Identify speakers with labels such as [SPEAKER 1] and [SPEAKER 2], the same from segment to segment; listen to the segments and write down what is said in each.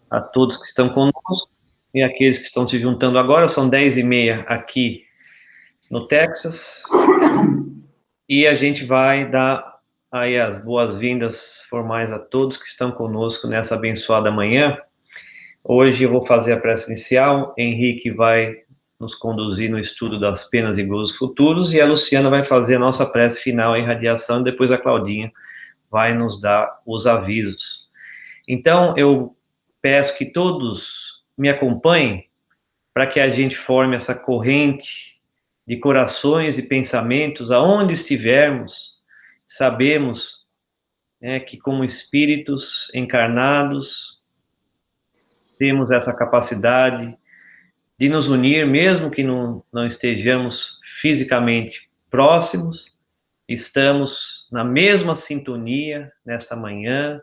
[SPEAKER 1] a todos que estão conosco e aqueles que estão se juntando agora. São 10h30 aqui no Texas. E a gente vai dar aí as boas-vindas formais a todos que estão conosco nessa abençoada manhã. Hoje eu vou fazer a prece inicial, Henrique vai nos conduzir no estudo das penas e gozos futuros, e a Luciana vai fazer a nossa prece final em radiação, e depois a Claudinha vai nos dar os avisos. Então, eu peço que todos me acompanhem para que a gente forme essa corrente de corações e pensamentos aonde estivermos. Sabemos, né, que como espíritos encarnados, temos essa capacidade de nos unir, mesmo que não estejamos fisicamente próximos, estamos na mesma sintonia nesta manhã,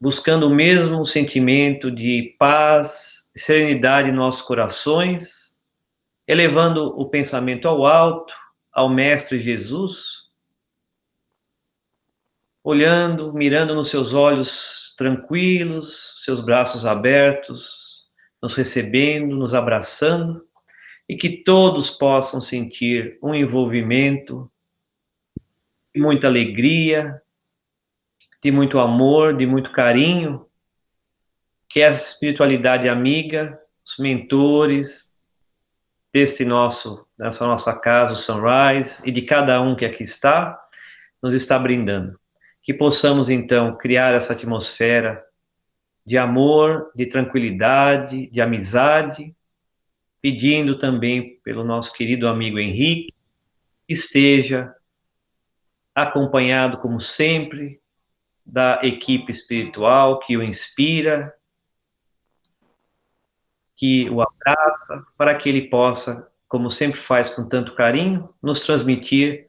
[SPEAKER 1] buscando o mesmo sentimento de paz e serenidade em nossos corações, elevando o pensamento ao alto, ao Mestre Jesus, olhando, mirando nos seus olhos tranquilos, seus braços abertos, nos recebendo, nos abraçando, e que todos possam sentir um envolvimento de muita alegria, de muito amor, de muito carinho, que essa espiritualidade amiga, os mentores dessa nossa casa, o Sunrise, e de cada um que aqui está, nos está brindando. Que possamos, então, criar essa atmosfera de amor, de tranquilidade, de amizade, pedindo também pelo nosso querido amigo Henrique, que esteja acompanhado, como sempre, da equipe espiritual que o inspira, que o abraça, para que ele possa, como sempre faz com tanto carinho, nos transmitir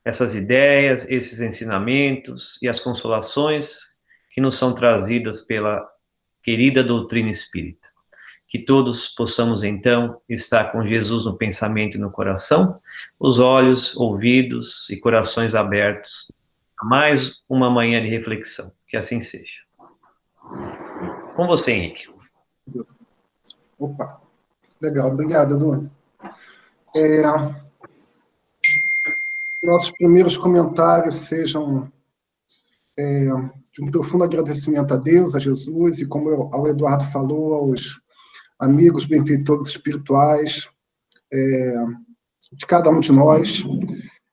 [SPEAKER 1] essas ideias, esses ensinamentos e as consolações que nos são trazidas pela querida doutrina espírita. Que todos possamos, então, estar com Jesus no pensamento e no coração, os olhos, ouvidos e corações abertos a mais uma manhã de reflexão. Que assim seja. Com você, Henrique.
[SPEAKER 2] Opa, legal, obrigado, Adônio. Nossos primeiros comentários sejam de um profundo agradecimento a Deus, a Jesus, e como o Eduardo falou, aos amigos benfeitores espirituais de cada um de nós,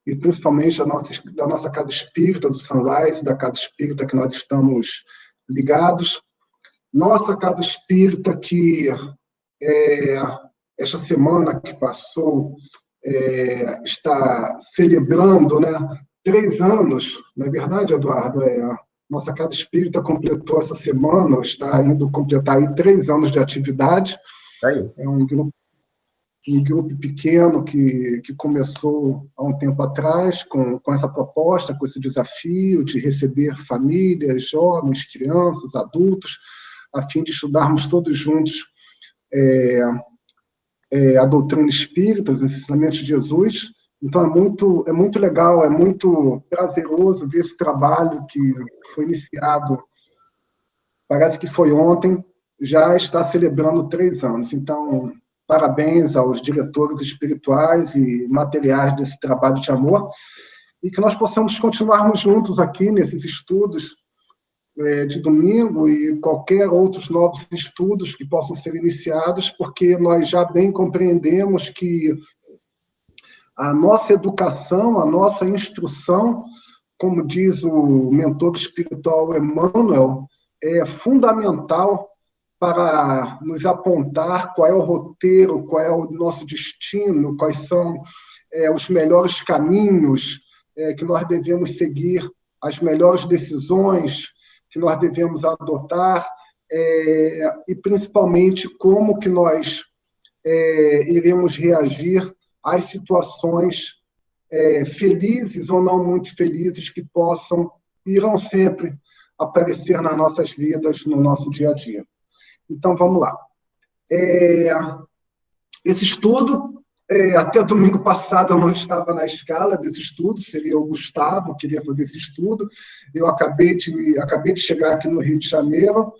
[SPEAKER 2] e principalmente da nossa casa espírita, do Sunrise, da casa espírita que nós estamos ligados. Nossa casa espírita que, esta semana que passou, está celebrando, né, 3 anos, não é verdade, Eduardo? Nossa casa espírita completou essa semana, está indo completar aí 3 anos de atividade. É um grupo pequeno que começou há um tempo atrás com essa proposta, com esse desafio de receber famílias, jovens, crianças, adultos, a fim de estudarmos todos juntos a doutrina espírita, os ensinamentos de Jesus. Então é muito legal, é muito prazeroso ver esse trabalho que foi iniciado, parece que foi ontem, já está celebrando 3 anos. Então, parabéns aos diretores espirituais e materiais desse trabalho de amor, e que nós possamos continuarmos juntos aqui nesses estudos de domingo e qualquer outros novos estudos que possam ser iniciados, porque nós já bem compreendemos que a nossa educação, a nossa instrução, como diz o mentor espiritual Emmanuel, é fundamental para nos apontar qual é o roteiro, qual é o nosso destino, quais são os melhores caminhos que nós devemos seguir, as melhores decisões que nós devemos adotar, e principalmente como que nós iremos reagir às situações felizes ou não muito felizes que irão sempre aparecer nas nossas vidas, no nosso dia a dia. Então, vamos lá. Esse estudo, até domingo passado eu não estava na escala desse estudo, seria o Gustavo que queria fazer esse estudo. Eu acabei de chegar aqui no Rio de Janeiro,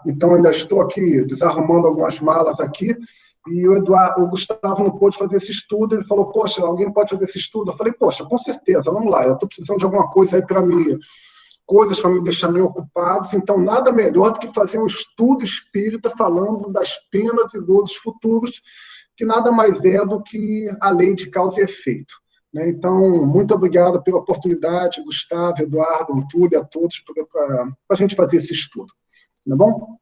[SPEAKER 2] Então, ainda estou aqui desarrumando algumas malas aqui, e o Gustavo não pôde fazer esse estudo. Ele falou, poxa, alguém pode fazer esse estudo? Eu falei, poxa, com certeza, vamos lá, eu estou precisando de alguma coisa aí para mim, coisas para me deixar meio ocupados, então nada melhor do que fazer um estudo espírita falando das penas e gozos futuros, que nada mais é do que a lei de causa e efeito. Então, muito obrigado pela oportunidade, Gustavo, Eduardo, Antúlio, a todos, para a gente fazer esse estudo. Tá bom?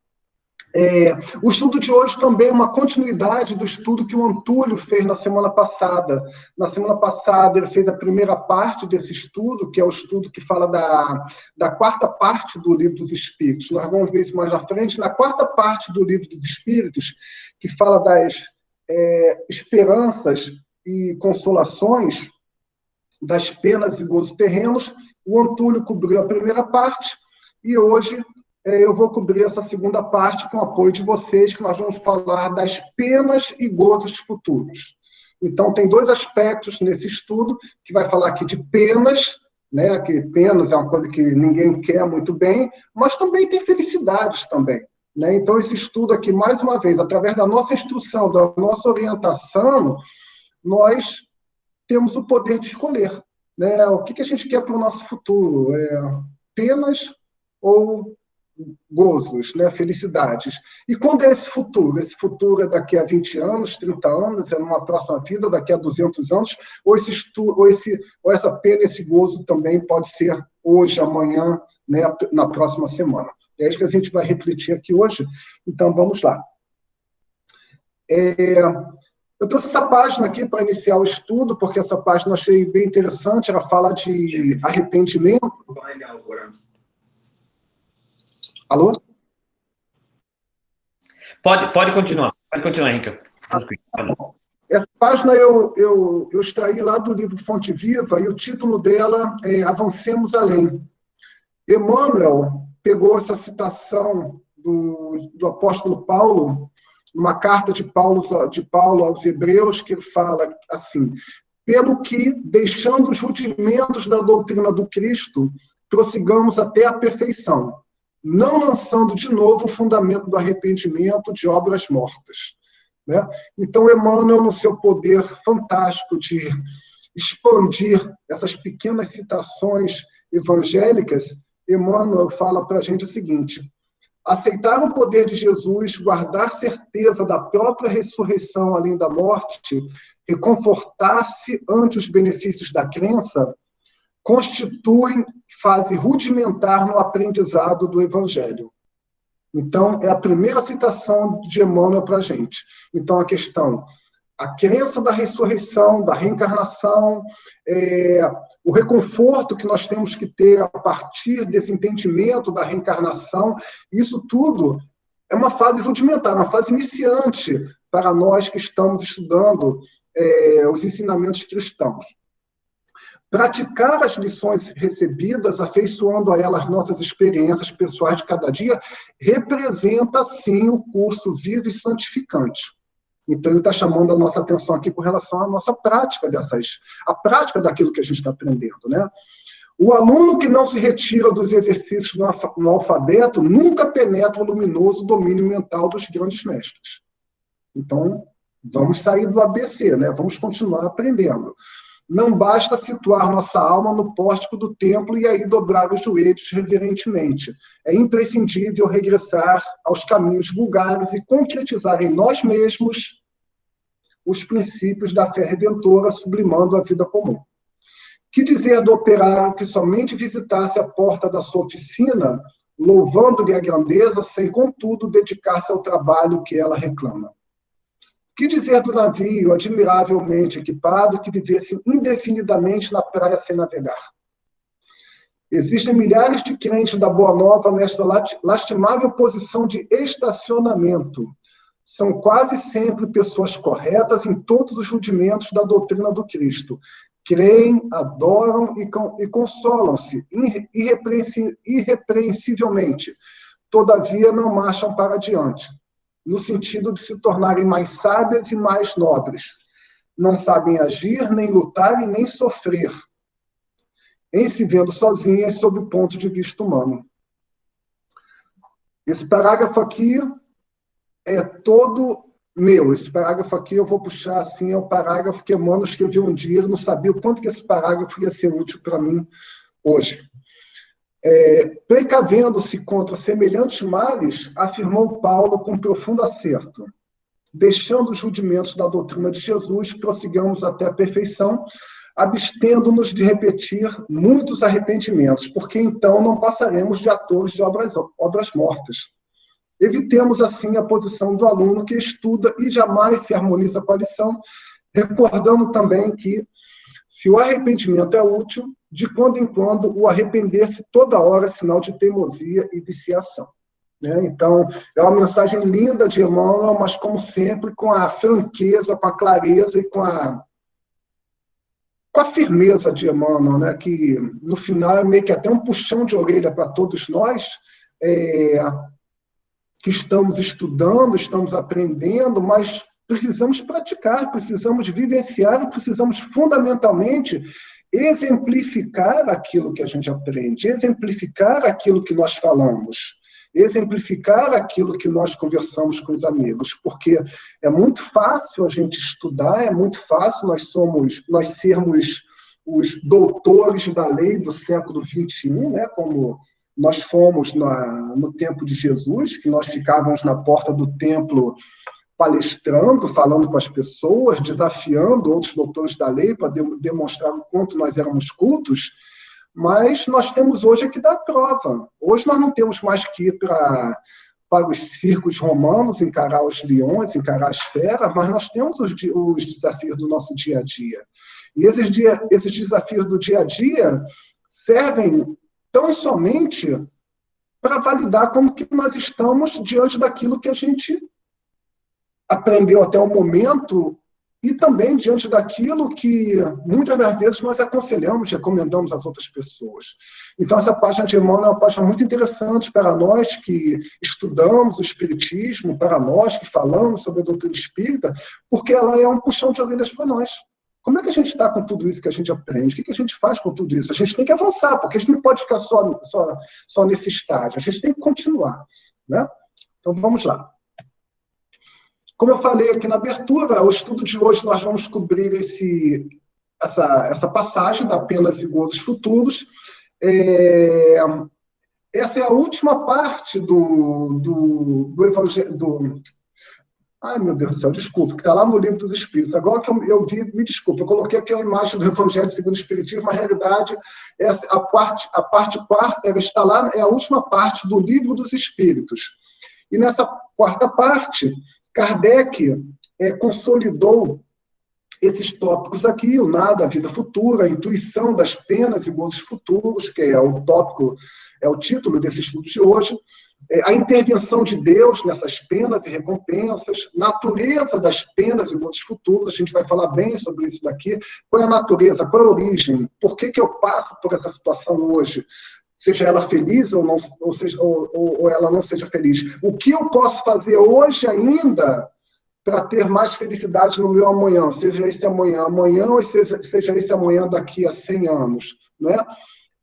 [SPEAKER 2] O estudo de hoje também é uma continuidade do estudo que o Antúlio fez na semana passada. Na semana passada, ele fez a primeira parte desse estudo, que é o estudo que fala da quarta parte do Livro dos Espíritos. Nós vamos ver isso mais na frente. Na quarta parte do Livro dos Espíritos, que fala das esperanças e consolações, das penas e gozos terrenos, o Antúlio cobriu a primeira parte, e hoje eu vou cobrir essa segunda parte com o apoio de vocês, que nós vamos falar das penas e gozos futuros. Então, tem dois aspectos nesse estudo, que vai falar aqui de penas, né, que penas é uma coisa que ninguém quer muito bem, mas também tem felicidades também. Né? Então, esse estudo aqui, mais uma vez, através da nossa instrução, da nossa orientação, nós temos o poder de escolher. Né? O que a gente quer para o nosso futuro? Penas ou gozos, né? Felicidades. E quando é esse futuro? Esse futuro é daqui a 20 anos, 30 anos, é numa próxima vida, daqui a 200 anos, ou essa pena, esse gozo também pode ser hoje, amanhã, né? Na próxima semana. É isso que a gente vai refletir aqui hoje. Então, vamos lá. Eu trouxe essa página aqui para iniciar o estudo, porque essa página eu achei bem interessante, ela fala de arrependimento. Alô?
[SPEAKER 1] Pode continuar, Henrique.
[SPEAKER 2] Essa página eu extraí lá do livro Fonte Viva, e o título dela é Avancemos Além. Emmanuel pegou essa citação do apóstolo Paulo, uma carta de Paulo aos Hebreus, que ele fala assim: pelo que, deixando os rudimentos da doutrina do Cristo, prossigamos até a perfeição, não lançando de novo o fundamento do arrependimento de obras mortas. Né? Então, Emmanuel, no seu poder fantástico de expandir essas pequenas citações evangélicas, Emmanuel fala para a gente o seguinte: aceitar o poder de Jesus, guardar certeza da própria ressurreição além da morte, reconfortar-se ante os benefícios da crença, constituem fase rudimentar no aprendizado do Evangelho. Então, é a primeira citação de Emmanuel para a gente. Então, a crença da ressurreição, da reencarnação, o reconforto que nós temos que ter a partir desse entendimento da reencarnação, isso tudo é uma fase rudimentar, uma fase iniciante para nós que estamos estudando os ensinamentos cristãos. Praticar as lições recebidas, afeiçoando a elas nossas experiências pessoais de cada dia, representa, sim, o curso vivo e santificante. Então, ele está chamando a nossa atenção aqui com relação à nossa prática a prática daquilo que a gente está aprendendo, né? O aluno que não se retira dos exercícios no alfabeto nunca penetra o luminoso domínio mental dos grandes mestres. Então, vamos sair do ABC, né? Vamos continuar aprendendo. Não basta situar nossa alma no pórtico do templo e aí dobrar os joelhos reverentemente. É imprescindível regressar aos caminhos vulgares e concretizar em nós mesmos os princípios da fé redentora, sublimando a vida comum. Que dizer do operário que somente visitasse a porta da sua oficina, louvando-lhe a grandeza, sem, contudo, dedicar-se ao trabalho que ela reclama? Que dizer do navio admiravelmente equipado que vivesse indefinidamente na praia sem navegar? Existem milhares de crentes da Boa Nova nesta lastimável posição de estacionamento. São quase sempre pessoas corretas em todos os rudimentos da doutrina do Cristo. Creem, adoram e consolam-se irrepreensivelmente. Todavia, não marcham para adiante, no sentido de se tornarem mais sábias e mais nobres. Não sabem agir, nem lutar e nem sofrer, em se vendo sozinhas sob o ponto de vista humano. Esse parágrafo aqui é todo meu. Esse parágrafo aqui eu vou puxar assim, é o parágrafo que Emmanuel escreveu um dia, ele não sabia o quanto que esse parágrafo ia ser útil para mim hoje. Precavendo-se contra semelhantes males, afirmou Paulo com profundo acerto. Deixando os rudimentos da doutrina de Jesus, prossigamos até a perfeição, abstendo-nos de repetir muitos arrependimentos, porque então não passaremos de atores de obras mortas. Evitemos, assim, a posição do aluno que estuda e jamais se harmoniza com a lição, recordando também que, se o arrependimento é útil, de quando em quando o arrepender-se toda hora é sinal de teimosia e viciação. Então, é uma mensagem linda de Emmanuel, mas, como sempre, com a franqueza, com a clareza e com a firmeza de Emmanuel, né? Que, no final, é meio que até um puxão de orelha para todos nós, que estamos estudando, estamos aprendendo, mas precisamos praticar, precisamos vivenciar, precisamos, fundamentalmente, exemplificar aquilo que a gente aprende, exemplificar aquilo que nós falamos, exemplificar aquilo que nós conversamos com os amigos, porque é muito fácil a gente estudar, é muito fácil nós sermos os doutores da lei do século XXI, né, como nós fomos no tempo de Jesus, que nós ficávamos na porta do templo palestrando, falando com as pessoas, desafiando outros doutores da lei para demonstrar o quanto nós éramos cultos, mas nós temos hoje que dar a prova. Hoje nós não temos mais que ir para os circos romanos, encarar os leões, encarar as feras, mas nós temos os desafios do nosso dia a dia. E esses desafios do dia a dia servem tão somente para validar como que nós estamos diante daquilo que a gente aprendeu até o momento e também diante daquilo que muitas das vezes nós aconselhamos, recomendamos às outras pessoas. Então, essa página de Emmanuel é uma página muito interessante para nós que estudamos o Espiritismo, para nós que falamos sobre a doutrina espírita, porque ela é um puxão de orelhas para nós. Como é que a gente está com tudo isso que a gente aprende? O que a gente faz com tudo isso? A gente tem que avançar, porque a gente não pode ficar só nesse estágio. A gente tem que continuar, né? Então, vamos lá. Como eu falei aqui na abertura, o estudo de hoje nós vamos cobrir essa passagem da Penas e Gozos Futuros. Essa é a última parte do Evangelho. Ai, meu Deus do céu, desculpa, que está lá no Livro dos Espíritos. Agora que eu vi, me desculpa, eu coloquei aqui a imagem do Evangelho segundo o Espiritismo, mas, na realidade, a parte quarta, ela está lá, é a última parte do Livro dos Espíritos. E nessa quarta parte, Kardec consolidou esses tópicos aqui, o nada, a vida futura, a intuição das penas e gozos futuros, que é o tópico, é o título desse estudo de hoje, a intervenção de Deus nessas penas e recompensas, natureza das penas e gozos futuros, a gente vai falar bem sobre isso daqui, qual é a natureza, qual é a origem, por que eu passo por essa situação hoje, seja ela feliz ou, não, ou ela não seja feliz. O que eu posso fazer hoje ainda para ter mais felicidade no meu amanhã, seja esse amanhã ou seja esse amanhã daqui a 100 anos, né?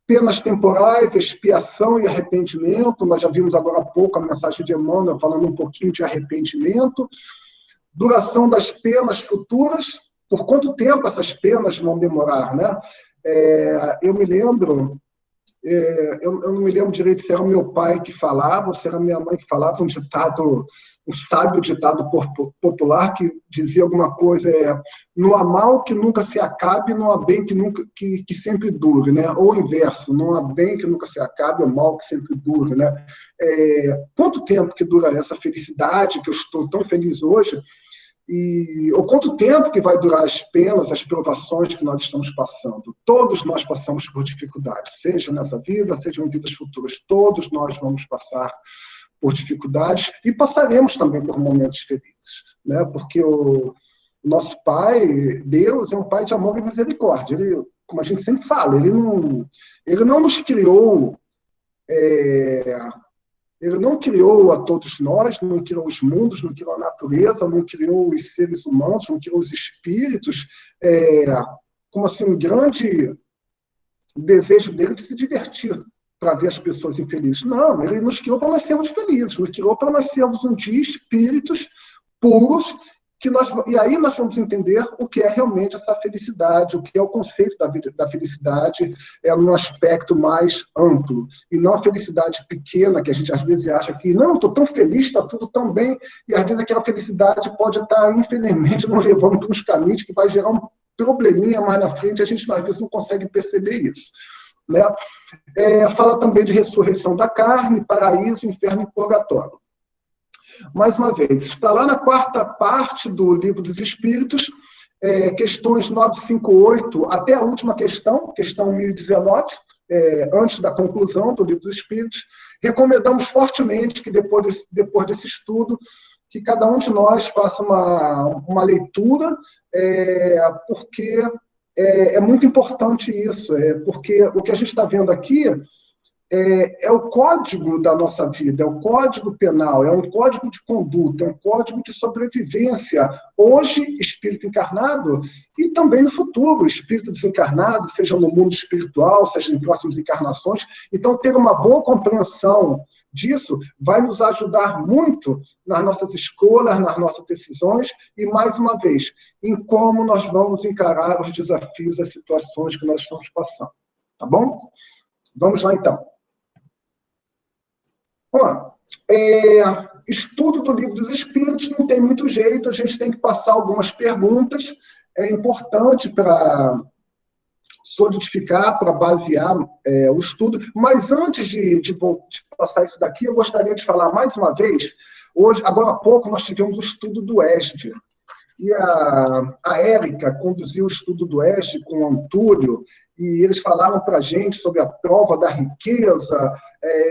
[SPEAKER 2] Penas temporais, expiação e arrependimento, nós já vimos agora há pouco a mensagem de Emmanuel falando um pouquinho de arrependimento, duração das penas futuras, por quanto tempo essas penas vão demorar, né? Eu me lembro, eu não me lembro direito se era o meu pai que falava, ou se era a minha mãe que falava, um sábio ditado popular que dizia alguma coisa, não há mal que nunca se acabe, não há bem que sempre dure, né? Ou o inverso, não há bem que nunca se acabe, ou mal que sempre dure, né? Quanto tempo que dura essa felicidade, que eu estou tão feliz hoje, ou quanto tempo que vai durar as penas, as provações que nós estamos passando? Todos nós passamos por dificuldades, seja nessa vida, seja em vidas futuras, todos nós vamos passar por dificuldades e passaremos também por momentos felizes, né? Porque o nosso Pai, Deus, é um Pai de amor e misericórdia. Ele, como a gente sempre fala, ele não nos criou, ele não criou a todos nós, não criou os mundos, não criou a natureza, não criou os seres humanos, não criou os espíritos, como assim, um grande desejo dele de se divertir. para ver as pessoas infelizes. Não, ele nos criou para nós sermos felizes, nos criou para nós sermos um dia espíritos puros, e aí nós vamos entender o que é realmente essa felicidade, o que é o conceito da felicidade, num aspecto mais amplo, e não a felicidade pequena, que a gente às vezes acha que, não, estou tão feliz, está tudo tão bem, e às vezes aquela felicidade pode estar, infelizmente, nos levando para uns caminhos que vai gerar um probleminha mais na frente, a gente às vezes não consegue perceber isso. Né? Fala também de ressurreição da carne, paraíso, inferno e purgatório. Mais uma vez, está lá na quarta parte do Livro dos Espíritos, questões 958 até a última questão 1019, antes da conclusão do Livro dos Espíritos. Recomendamos fortemente que depois desse estudo, que cada um de nós faça uma leitura, porque é muito importante isso, porque o que a gente está vendo aqui é o código da nossa vida, é o código penal, é um código de conduta, é um código de sobrevivência. Hoje, espírito encarnado, e também no futuro, espírito desencarnado, seja no mundo espiritual, seja em próximas encarnações. Então, ter uma boa compreensão disso vai nos ajudar muito nas nossas escolhas, nas nossas decisões e, mais uma vez, em como nós vamos encarar os desafios, as situações que nós estamos passando. Tá bom? Vamos lá, então. Bom, estudo do Livro dos Espíritos não tem muito jeito, a gente tem que passar algumas perguntas, é importante para solidificar, para basear o estudo, mas antes de passar isso daqui, eu gostaria de falar mais uma vez, hoje, agora há pouco nós tivemos o estudo do ESD, e a Érica conduziu o estudo do ESD com o Antúlio, e eles falaram para a gente sobre a prova da riqueza,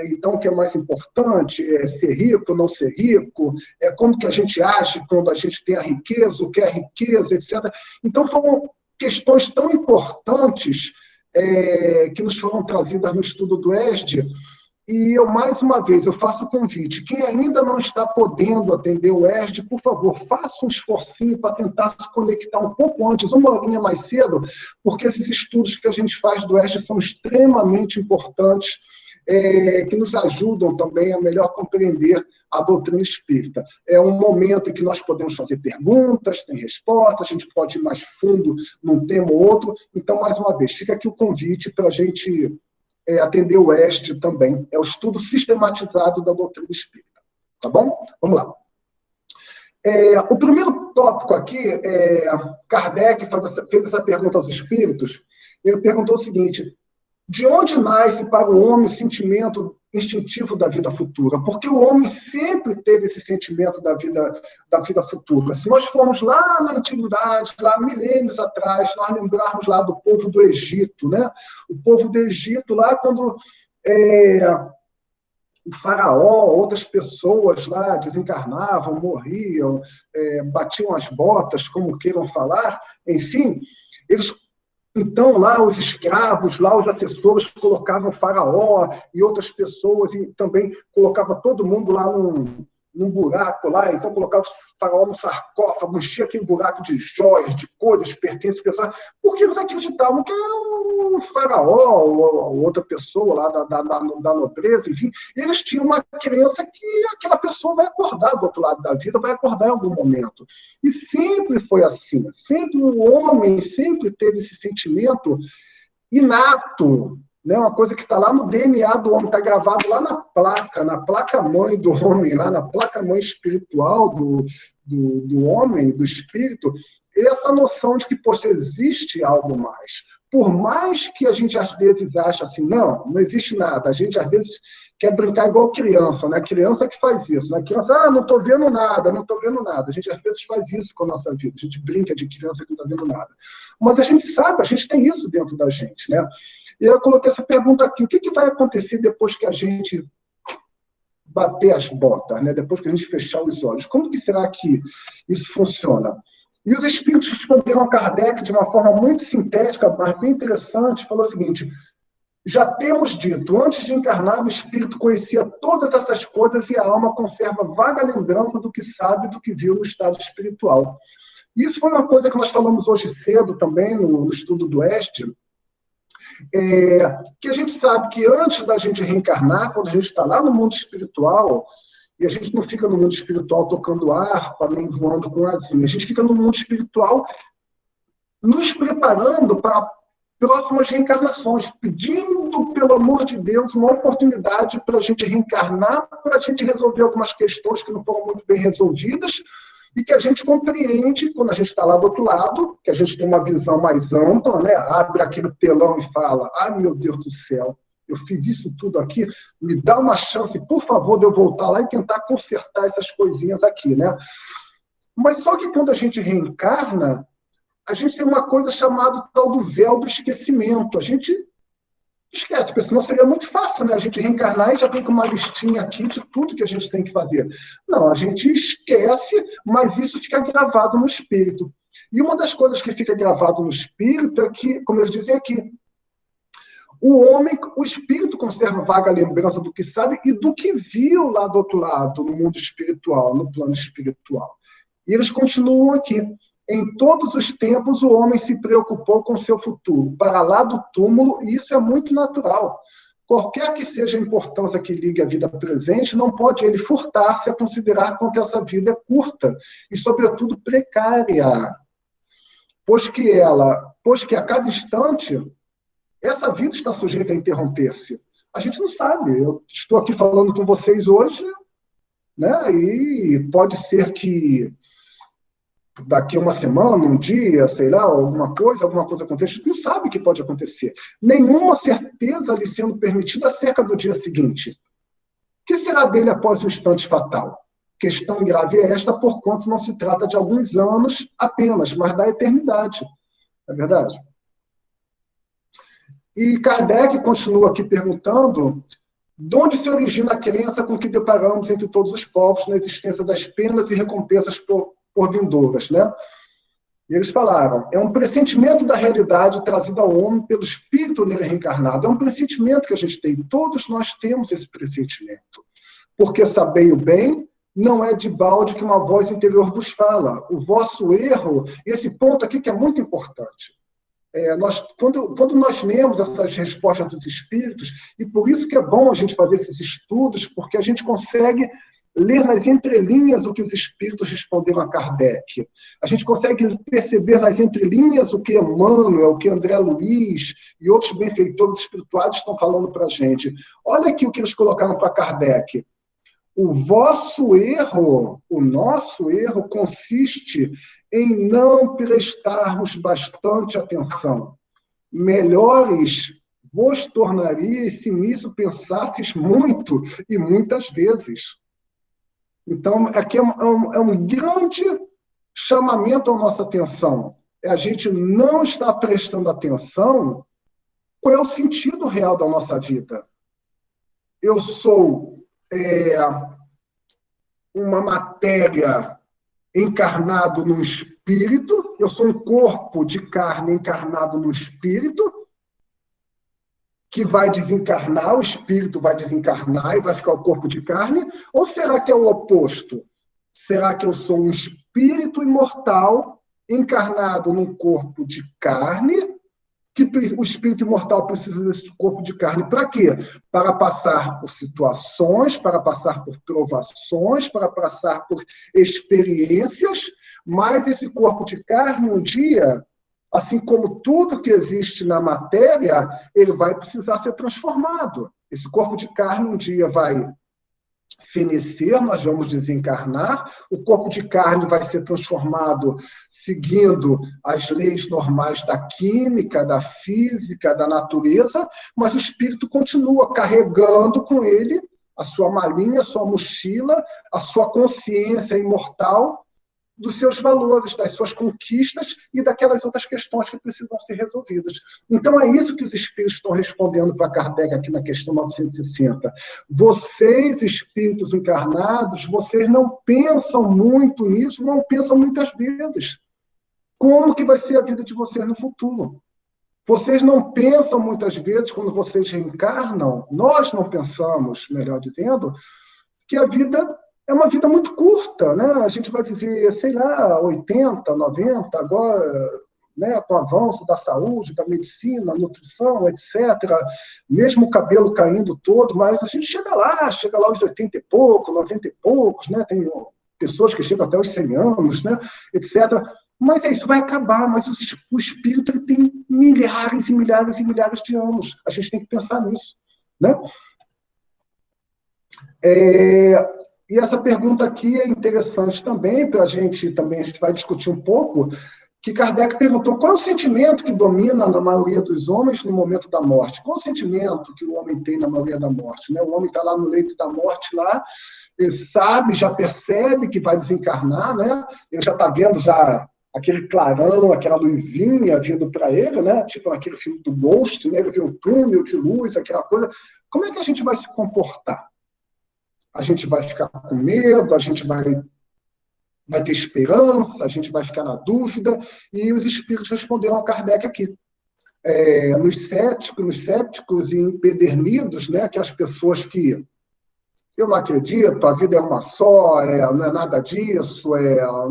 [SPEAKER 2] então o que é mais importante, ser rico, não ser rico, como que a gente age quando a gente tem a riqueza, o que é riqueza, etc. Então foram questões tão importantes que nos foram trazidas no estudo do ESD, e eu, mais uma vez, eu faço o convite. Quem ainda não está podendo atender o ESD, por favor, faça um esforcinho para tentar se conectar um pouco antes, uma horinha mais cedo, porque esses estudos que a gente faz do ESD são extremamente importantes, que nos ajudam também a melhor compreender a doutrina espírita. É um momento em que nós podemos fazer perguntas, tem respostas, a gente pode ir mais fundo num tema ou outro. Então, mais uma vez, fica aqui o convite para a gente atender o ESD também. É o estudo sistematizado da doutrina espírita. Tá bom? Vamos lá. O primeiro tópico aqui, Kardec fez essa pergunta aos espíritos. Ele perguntou o seguinte: de onde nasce para o homem o sentimento instintivo da vida futura? Porque o homem sempre teve esse sentimento da vida futura. Se nós formos lá na antiguidade, lá milênios atrás, nós lembrarmos lá do povo do Egito, né? O povo do Egito, lá quando o faraó, outras pessoas lá desencarnavam, morriam, batiam as botas, como queiram falar, enfim, então, lá os escravos, lá os assessores colocavam o faraó e outras pessoas, e também colocava todo mundo lá num buraco lá, então colocava o faraó no sarcófago, enchia aquele buraco de joias, de coisas, pertences pessoais, porque eles acreditavam que era um faraó ou outra pessoa lá da nobreza, enfim, eles tinham uma crença que aquela pessoa vai acordar do outro lado da vida, vai acordar em algum momento. E sempre foi assim, sempre o homem sempre teve esse sentimento inato, né? Uma coisa que está lá no DNA do homem, está gravado lá na placa-mãe do homem, lá na placa-mãe espiritual do homem, do espírito, essa noção de que, poxa, existe algo mais. Por mais que a gente, às vezes, ache assim, não existe nada. A gente, às vezes, quer brincar igual criança, né? Criança que faz isso, né? Criança, não estou vendo nada, não estou vendo nada. A gente, às vezes, faz isso com a nossa vida. A gente brinca de criança que não está vendo nada. Mas a gente sabe, a gente tem isso dentro da gente, né? E eu coloquei essa pergunta aqui: o que vai acontecer depois que a gente bater as botas, né? Depois que a gente fechar os olhos? Como que será que isso funciona? E os espíritos responderam a Kardec de uma forma muito sintética, mas bem interessante, falou o seguinte: já temos dito, antes de encarnar, o espírito conhecia todas essas coisas e a alma conserva vaga lembrança do que sabe, do que viu no estado espiritual. Isso foi uma coisa que nós falamos hoje cedo também, no estudo do ESD, Que a gente sabe que antes da gente reencarnar, quando a gente está lá no mundo espiritual, e a gente não fica no mundo espiritual tocando harpa, nem voando com asinha, a gente fica no mundo espiritual nos preparando para próximas reencarnações, pedindo, pelo amor de Deus, uma oportunidade para a gente reencarnar, para a gente resolver algumas questões que não foram muito bem resolvidas, e que a gente compreende, quando a gente está lá do outro lado, que a gente tem uma visão mais ampla, né? Abre aquele telão e fala, ai meu Deus do céu, eu fiz isso tudo aqui, me dá uma chance, por favor, de eu voltar lá e tentar consertar essas coisinhas aqui, né? Mas só que quando a gente reencarna, a gente tem uma coisa chamada tal do véu do esquecimento. A gente esquece, porque senão seria muito fácil, né? A gente reencarnar e já vem com uma listinha aqui de tudo que a gente tem que fazer. Não, a gente esquece, mas isso fica gravado no espírito. E uma das coisas que fica gravado no espírito é que, como eles dizem aqui, o espírito conserva vaga lembrança do que sabe e do que viu lá do outro lado, no mundo espiritual, no plano espiritual. E eles continuam aqui. Em todos os tempos, o homem se preocupou com seu futuro, para lá do túmulo, e isso é muito natural. Qualquer que seja a importância que ligue a vida presente, não pode ele furtar-se a considerar quanto essa vida é curta e, sobretudo, precária. Pois que a cada instante, essa vida está sujeita a interromper-se. A gente não sabe. Eu estou aqui falando com vocês hoje, né? E pode ser que daqui a uma semana, um dia, sei lá, alguma coisa aconteça, a gente não sabe o que pode acontecer. Nenhuma certeza lhe sendo permitida acerca do dia seguinte. O que será dele após o instante fatal? Questão grave é esta, porquanto não se trata de alguns anos apenas, mas da eternidade. Não é verdade? E Kardec continua aqui perguntando de onde se origina a crença com que deparamos entre todos os povos na existência das penas e recompensas por vindouras, né? E eles falaram, é um pressentimento da realidade trazido ao homem pelo espírito nele reencarnado. É um pressentimento que a gente tem. Todos nós temos esse pressentimento. Porque sabei o bem, não é de balde que uma voz interior vos fala. O vosso erro, esse ponto aqui que é muito importante. Quando nós lemos essas respostas dos espíritos, e por isso que é bom a gente fazer esses estudos, porque a gente consegue ler nas entrelinhas o que os espíritos responderam a Kardec. A gente consegue perceber nas entrelinhas o que Emmanuel, o que André Luiz e outros benfeitores espirituais estão falando para a gente. Olha aqui o que eles colocaram para Kardec. O vosso erro, o nosso erro, consiste em não prestarmos bastante atenção. Melhores vos tornarias se nisso pensasses muito e muitas vezes. Então, aqui é um grande chamamento à nossa atenção. A gente não está prestando atenção qual é o sentido real da nossa vida. Eu sou uma matéria encarnado no espírito, eu sou um corpo de carne encarnado no espírito, que vai desencarnar, o espírito vai desencarnar e vai ficar o corpo de carne? Ou será que é o oposto? Será que eu sou um espírito imortal encarnado num corpo de carne, que o espírito imortal precisa desse corpo de carne para quê? Para passar por situações, para passar por provações, para passar por experiências, mas esse corpo de carne um dia, assim como tudo que existe na matéria, ele vai precisar ser transformado. Esse corpo de carne um dia vai fenecer, nós vamos desencarnar, o corpo de carne vai ser transformado seguindo as leis normais da química, da física, da natureza, mas o espírito continua carregando com ele a sua malinha, a sua mochila, a sua consciência imortal, dos seus valores, das suas conquistas e daquelas outras questões que precisam ser resolvidas. Então, é isso que os espíritos estão respondendo para Kardec aqui na questão 960. Vocês, espíritos encarnados, vocês não pensam muito nisso, não pensam muitas vezes. Como que vai ser a vida de vocês no futuro? Vocês não pensam muitas vezes, quando vocês reencarnam, nós não pensamos, melhor dizendo, que a vida é uma vida muito curta, né? A gente vai viver, sei lá, 80, 90, agora né, com o avanço da saúde, da medicina, nutrição, etc., mesmo o cabelo caindo todo, mas a gente chega lá aos 80 e pouco, 90 e poucos, né, tem pessoas que chegam até os 100 anos, né, etc., mas isso vai acabar, mas o espírito ele tem milhares e milhares e milhares de anos, a gente tem que pensar nisso, né? E essa pergunta aqui é interessante também, a gente vai discutir um pouco, que Kardec perguntou qual é o sentimento que domina na maioria dos homens no momento da morte. Qual é o sentimento que o homem tem na maioria da morte? Né? O homem está lá no leito da morte, lá, ele sabe, já percebe que vai desencarnar, né? Ele já está vendo já aquele clarão, aquela luzinha vindo para ele, né? Tipo naquele filme do Ghost, né? Ele vê o túnel de luz, aquela coisa. Como é que a gente vai se comportar? A gente vai ficar com medo, a gente vai ter esperança, a gente vai ficar na dúvida, e os espíritos responderam a Kardec aqui. Nos céticos e empedernidos, né, aquelas pessoas que eu não acredito, a vida é uma só, não é nada disso,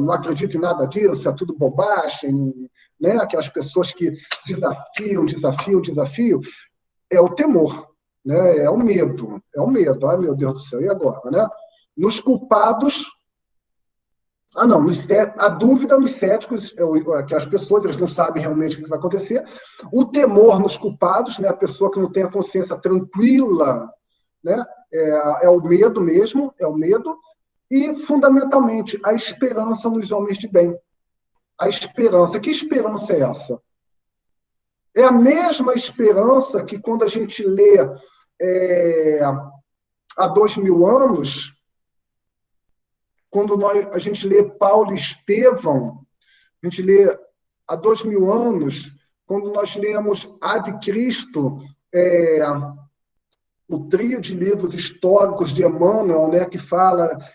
[SPEAKER 2] não acredito em nada disso, é tudo bobagem, né, aquelas pessoas que desafiam, é o temor. Né? É o medo, ai meu Deus do céu, e agora? Né? Nos culpados, a dúvida nos céticos, aquelas pessoas, eles não sabem realmente o que vai acontecer, o temor nos culpados, né? A pessoa que não tem a consciência tranquila, né? É o medo mesmo, e fundamentalmente a esperança nos homens de bem. A esperança, que esperança é essa? É a mesma esperança que quando a gente lê há 2000 anos, quando a gente lê Paulo e Estevão, a gente lê há 2000 anos, quando nós lemos Ave Cristo, o trio de livros históricos de Emmanuel, né, que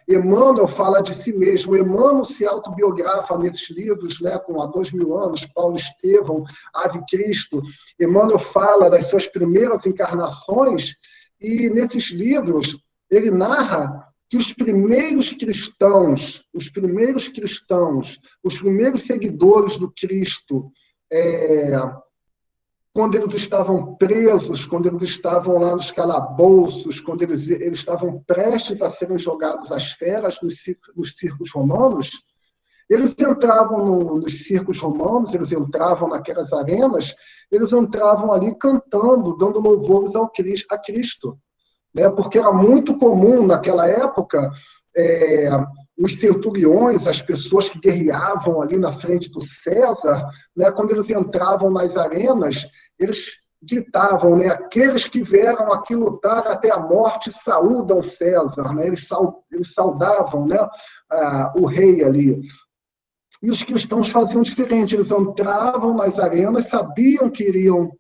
[SPEAKER 2] Emmanuel fala de si mesmo, Emmanuel se autobiografa nesses livros, né, com há 2000 anos, Paulo Estevão, Ave Cristo, Emmanuel fala das suas primeiras encarnações, e nesses livros ele narra que os primeiros cristãos, os primeiros seguidores do Cristo, quando eles estavam presos, quando eles estavam lá nos calabouços, quando eles estavam prestes a serem jogados às feras nos circos romanos, eles entravam nos circos romanos, eles entravam naquelas arenas, eles entravam ali cantando, dando louvores a Cristo. Né? Porque era muito comum naquela época os centuriões, as pessoas que guerreavam ali na frente do César, né? Quando eles entravam nas arenas, eles gritavam, né? Aqueles que vieram aqui lutar até a morte saúdam César, né? Eles saudavam, né? O rei ali. E os cristãos faziam diferente, eles entravam nas arenas, sabiam que iriam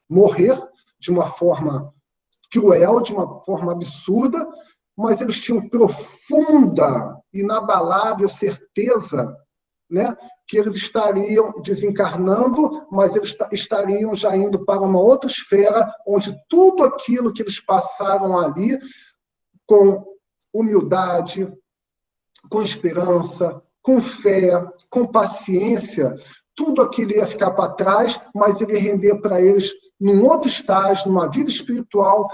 [SPEAKER 2] morrer de uma forma cruel, de uma forma absurda, mas eles tinham profunda, inabalável certeza, né, que eles estariam desencarnando, mas eles estariam já indo para uma outra esfera, onde tudo aquilo que eles passaram ali, com humildade, com esperança, com fé, com paciência, tudo aquilo ia ficar para trás, mas ele ia render para eles num outro estágio, numa vida espiritual,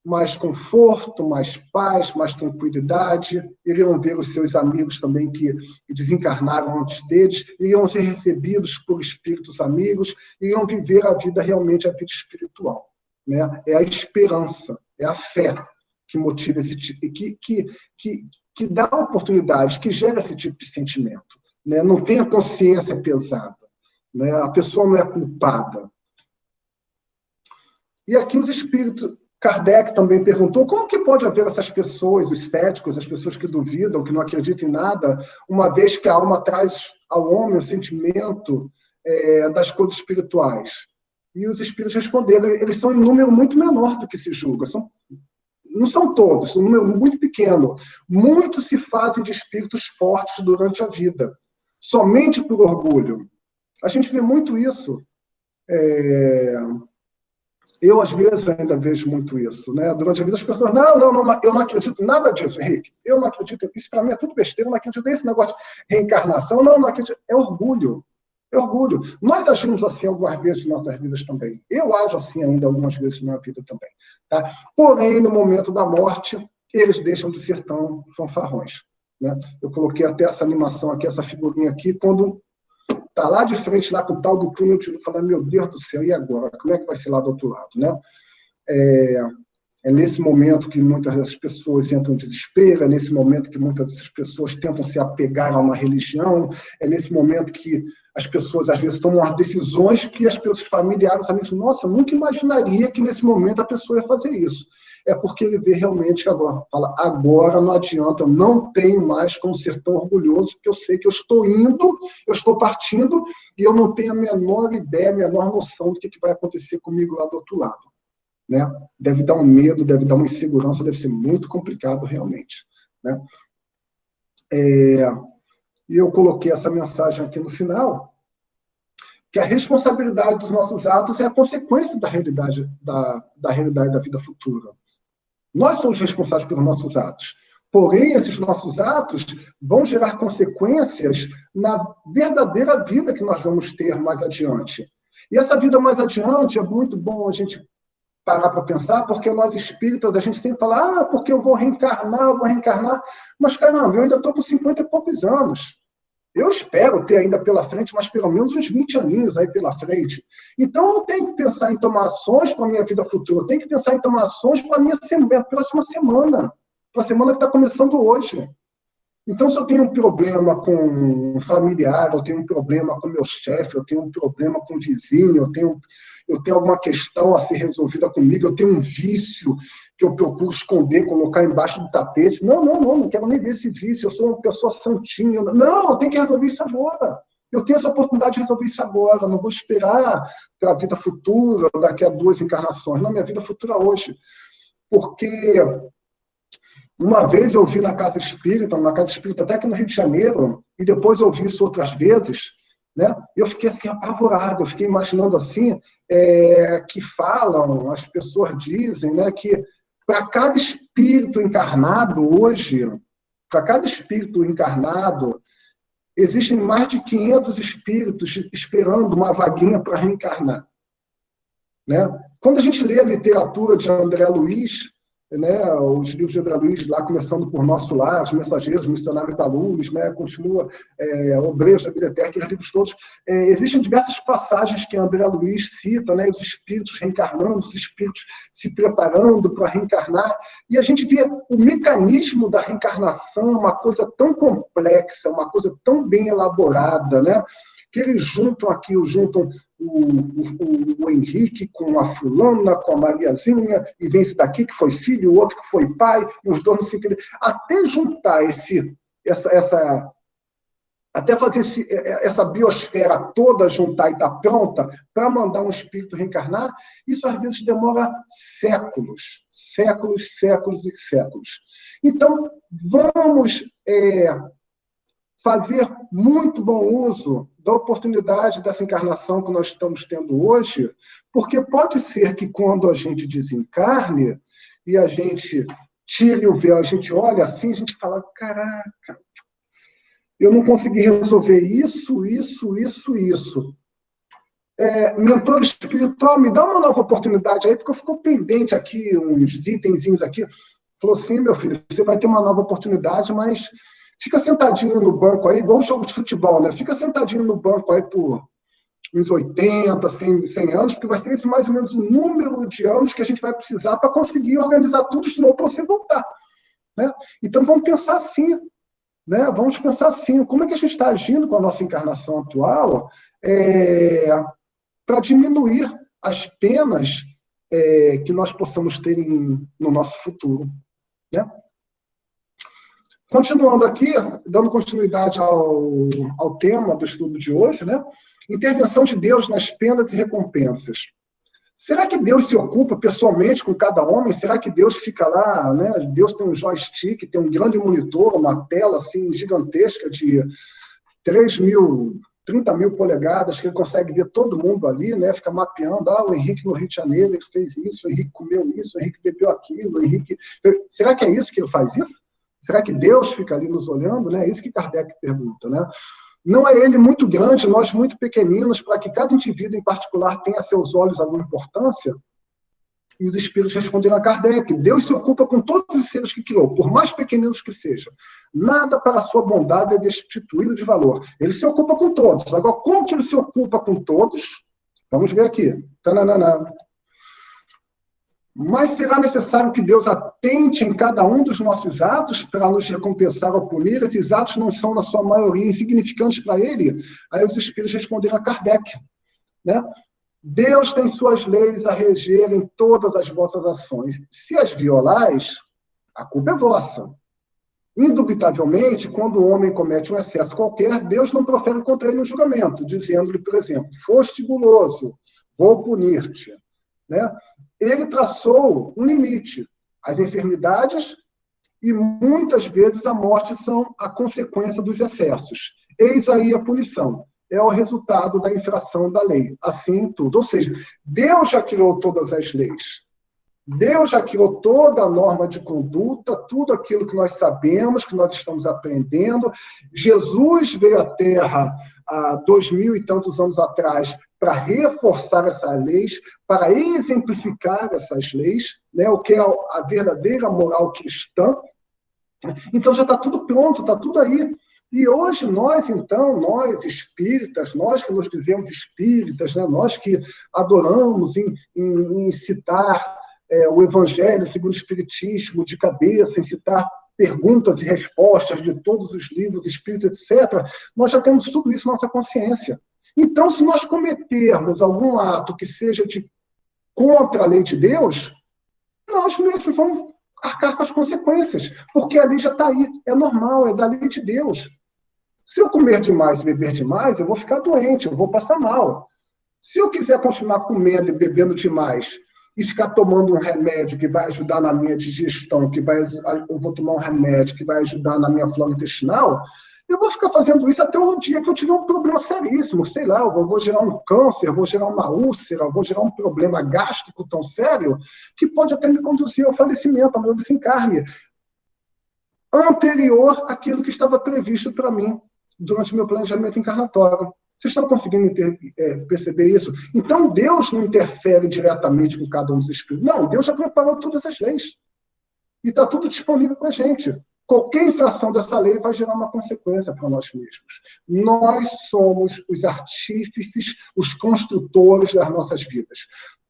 [SPEAKER 2] mais conforto, mais paz, mais tranquilidade. Iriam ver os seus amigos também que desencarnaram antes deles, iriam ser recebidos por espíritos amigos, iriam viver a vida realmente, a vida espiritual. Né? É a esperança, é a fé que motiva esse tipo, que dá oportunidade, que gera esse tipo de sentimento. Né? Não tem a consciência pesada. Né? A pessoa não é culpada. E aqui os espíritos, Kardec também perguntou como que pode haver essas pessoas, os céticos, as pessoas que duvidam, que não acreditam em nada, uma vez que a alma traz ao homem o sentimento das coisas espirituais. E os espíritos responderam, eles são em número muito menor do que se julga, não são todos, são um número muito pequeno. Muitos se fazem de espíritos fortes durante a vida, somente por orgulho. A gente vê muito isso. Eu, às vezes, ainda vejo muito isso. Né? Durante a vida, as pessoas, não, eu não acredito em nada disso, Henrique. Eu não acredito, isso para mim é tudo besteira, eu não acredito nesse negócio de reencarnação, não acredito. É orgulho. É orgulho. Nós agimos assim algumas vezes em nossas vidas também. Eu ajo assim ainda algumas vezes na minha vida também. Tá? Porém, no momento da morte, eles deixam de ser tão fanfarrões. Né? Eu coloquei até essa animação aqui, essa figurinha aqui, quando está lá de frente, lá com o tal do túnel, eu falo, meu Deus do céu, e agora? Como é que vai ser lá do outro lado? Né? É nesse momento que muitas das pessoas entram em desespero, é nesse momento que muitas das pessoas tentam se apegar a uma religião, é nesse momento que as pessoas, às vezes, tomam as decisões que as pessoas familiares, amigos, nossa, eu nunca imaginaria que nesse momento a pessoa ia fazer isso. É porque ele vê realmente que agora, fala, agora não adianta, eu não tenho mais como ser tão orgulhoso, porque eu sei que eu estou indo, eu estou partindo, e eu não tenho a menor ideia, a menor noção do que vai acontecer comigo lá do outro lado. Né? Deve dar um medo, deve dar uma insegurança, deve ser muito complicado realmente. Né? E eu coloquei essa mensagem aqui no final, que a responsabilidade dos nossos atos é a consequência da realidade da vida futura. Nós somos responsáveis pelos nossos atos. Porém, esses nossos atos vão gerar consequências na verdadeira vida que nós vamos ter mais adiante. E essa vida mais adiante é muito bom a gente parar para pensar, porque nós espíritas, a gente sempre fala, porque eu vou reencarnar, mas caramba, eu ainda estou com 50 e poucos anos. Eu espero ter ainda pela frente, mas pelo menos uns 20 aninhos aí pela frente. Então, eu tenho que pensar em tomar ações para a minha vida futura, eu tenho que pensar em tomar ações para a minha próxima semana, para a semana que está começando hoje. Então, se eu tenho um problema com um familiar, eu tenho um problema com meu chefe, eu tenho um problema com o vizinho, eu tenho alguma questão a ser resolvida comigo, eu tenho um vício que eu procuro esconder, colocar embaixo do tapete. Não quero nem ver esse vício, eu sou uma pessoa santinha. Não, eu tenho que resolver isso agora. Eu tenho essa oportunidade de resolver isso agora, não vou esperar para a vida futura, daqui a 2 encarnações. Não, minha vida futura hoje. Porque uma vez eu vi na casa espírita até aqui no Rio de Janeiro, e depois eu vi isso outras vezes, né? Eu fiquei assim apavorado, eu fiquei imaginando assim, que falam, as pessoas dizem, né, que para cada espírito encarnado hoje, existem mais de 500 espíritos esperando uma vaguinha para reencarnar. Né? Quando a gente lê a literatura de André Luiz, né, os livros de André Luiz, lá começando por Nosso Lar, Os Mensageiros, Missionários da Luz, né, continua Obreiros da Vida Eterna, aqueles livros todos, existem diversas passagens que André Luiz cita, né, os espíritos reencarnando, os espíritos se preparando para reencarnar, e a gente vê o mecanismo da reencarnação, uma coisa tão complexa, uma coisa tão bem elaborada, né, que eles juntam o Henrique com a fulana, com a Mariazinha, e vem esse daqui que foi filho, o outro que foi pai, e os dois não se querem. Até juntar até fazer essa biosfera toda juntar e estar pronta para mandar um espírito reencarnar, isso às vezes demora séculos. Então, vamos fazer muito bom uso da oportunidade dessa encarnação que nós estamos tendo hoje, porque pode ser que quando a gente desencarne e a gente tire o véu, a gente olha assim, a gente fala, caraca, eu não consegui resolver isso. Mentor espiritual, me dá uma nova oportunidade aí, porque eu fico pendente aqui, uns itenzinhos aqui. Falou assim, meu filho, você vai ter uma nova oportunidade, mas fica sentadinho no banco aí, igual um jogo de futebol, né? Fica sentadinho no banco aí por uns 80, 100 anos, porque vai ser esse mais ou menos o número de anos que a gente vai precisar para conseguir organizar tudo de novo para você voltar. Né? Então, vamos pensar assim. Né? Vamos pensar assim, como é que a gente está agindo com a nossa encarnação atual para diminuir as penas que nós possamos ter no nosso futuro. Né? Continuando aqui, dando continuidade ao tema do estudo de hoje, né? Intervenção de Deus nas penas e recompensas. Será que Deus se ocupa pessoalmente com cada homem? Será que Deus fica lá, né? Deus tem um joystick, tem um grande monitor, uma tela assim gigantesca de 30 mil polegadas, que ele consegue ver todo mundo ali, né? Fica mapeando, o Henrique no Rio de Janeiro, ele fez isso, o Henrique comeu isso, o Henrique bebeu aquilo, o Henrique... Será que é isso que ele faz isso? Será que Deus fica ali nos olhando? Né? É isso que Kardec pergunta. Né? Não é ele muito grande, nós muito pequeninos, para que cada indivíduo em particular tenha a seus olhos alguma importância? E os espíritos responderam a Kardec: Deus se ocupa com todos os seres que criou, por mais pequeninos que sejam. Nada para a sua bondade é destituído de valor. Ele se ocupa com todos. Agora, como que ele se ocupa com todos? Vamos ver aqui. Tananana. Mas será necessário que Deus atente em cada um dos nossos atos para nos recompensar ou punir? Esses atos não são, na sua maioria, insignificantes para ele? Aí os espíritos responderam a Kardec, né? Deus tem suas leis a regerem todas as vossas ações. Se as violais, a culpa é vossa. Indubitavelmente, quando o homem comete um excesso qualquer, Deus não profere contra ele um julgamento, dizendo-lhe, por exemplo, foste guloso, vou punir-te. Né? Ele traçou um limite. As enfermidades e, muitas vezes, a morte são a consequência dos excessos. Eis aí a punição. É o resultado da infração da lei. Assim tudo. Ou seja, Deus já criou todas as leis. Deus já criou toda a norma de conduta, tudo aquilo que nós sabemos, que nós estamos aprendendo. Jesus veio à Terra há 2000 e tantos anos atrás para reforçar essas leis, para exemplificar essas leis, né, o que é a verdadeira moral cristã. Então já está tudo pronto, está tudo aí. E hoje nós, então, nós espíritas, nós que nos dizemos espíritas, né, nós que adoramos em citar o Evangelho segundo o Espiritismo de cabeça, em citar perguntas e respostas de todos os livros espíritas, etc., nós já temos tudo isso na nossa consciência. Então, se nós cometermos algum ato que seja contra a lei de Deus, nós mesmos vamos arcar com as consequências, porque a lei já está aí, é normal, é da lei de Deus. Se eu comer demais e beber demais, eu vou ficar doente, eu vou passar mal. Se eu quiser continuar comendo e bebendo demais e ficar tomando um remédio que vai ajudar na minha digestão, eu vou tomar um remédio que vai ajudar na minha flora intestinal, eu vou ficar fazendo isso até o dia que eu tiver um problema seríssimo. Sei lá, eu vou gerar um câncer, vou gerar uma úlcera, vou gerar um problema gástrico tão sério que pode até me conduzir ao falecimento, ao meu desencarne, anterior àquilo que estava previsto para mim durante o meu planejamento encarnatório. Vocês estão conseguindo perceber isso? Então, Deus não interfere diretamente com cada um dos espíritos. Não, Deus já preparou todas as leis. E está tudo disponível para a gente. Qualquer infração dessa lei vai gerar uma consequência para nós mesmos. Nós somos os artífices, os construtores das nossas vidas.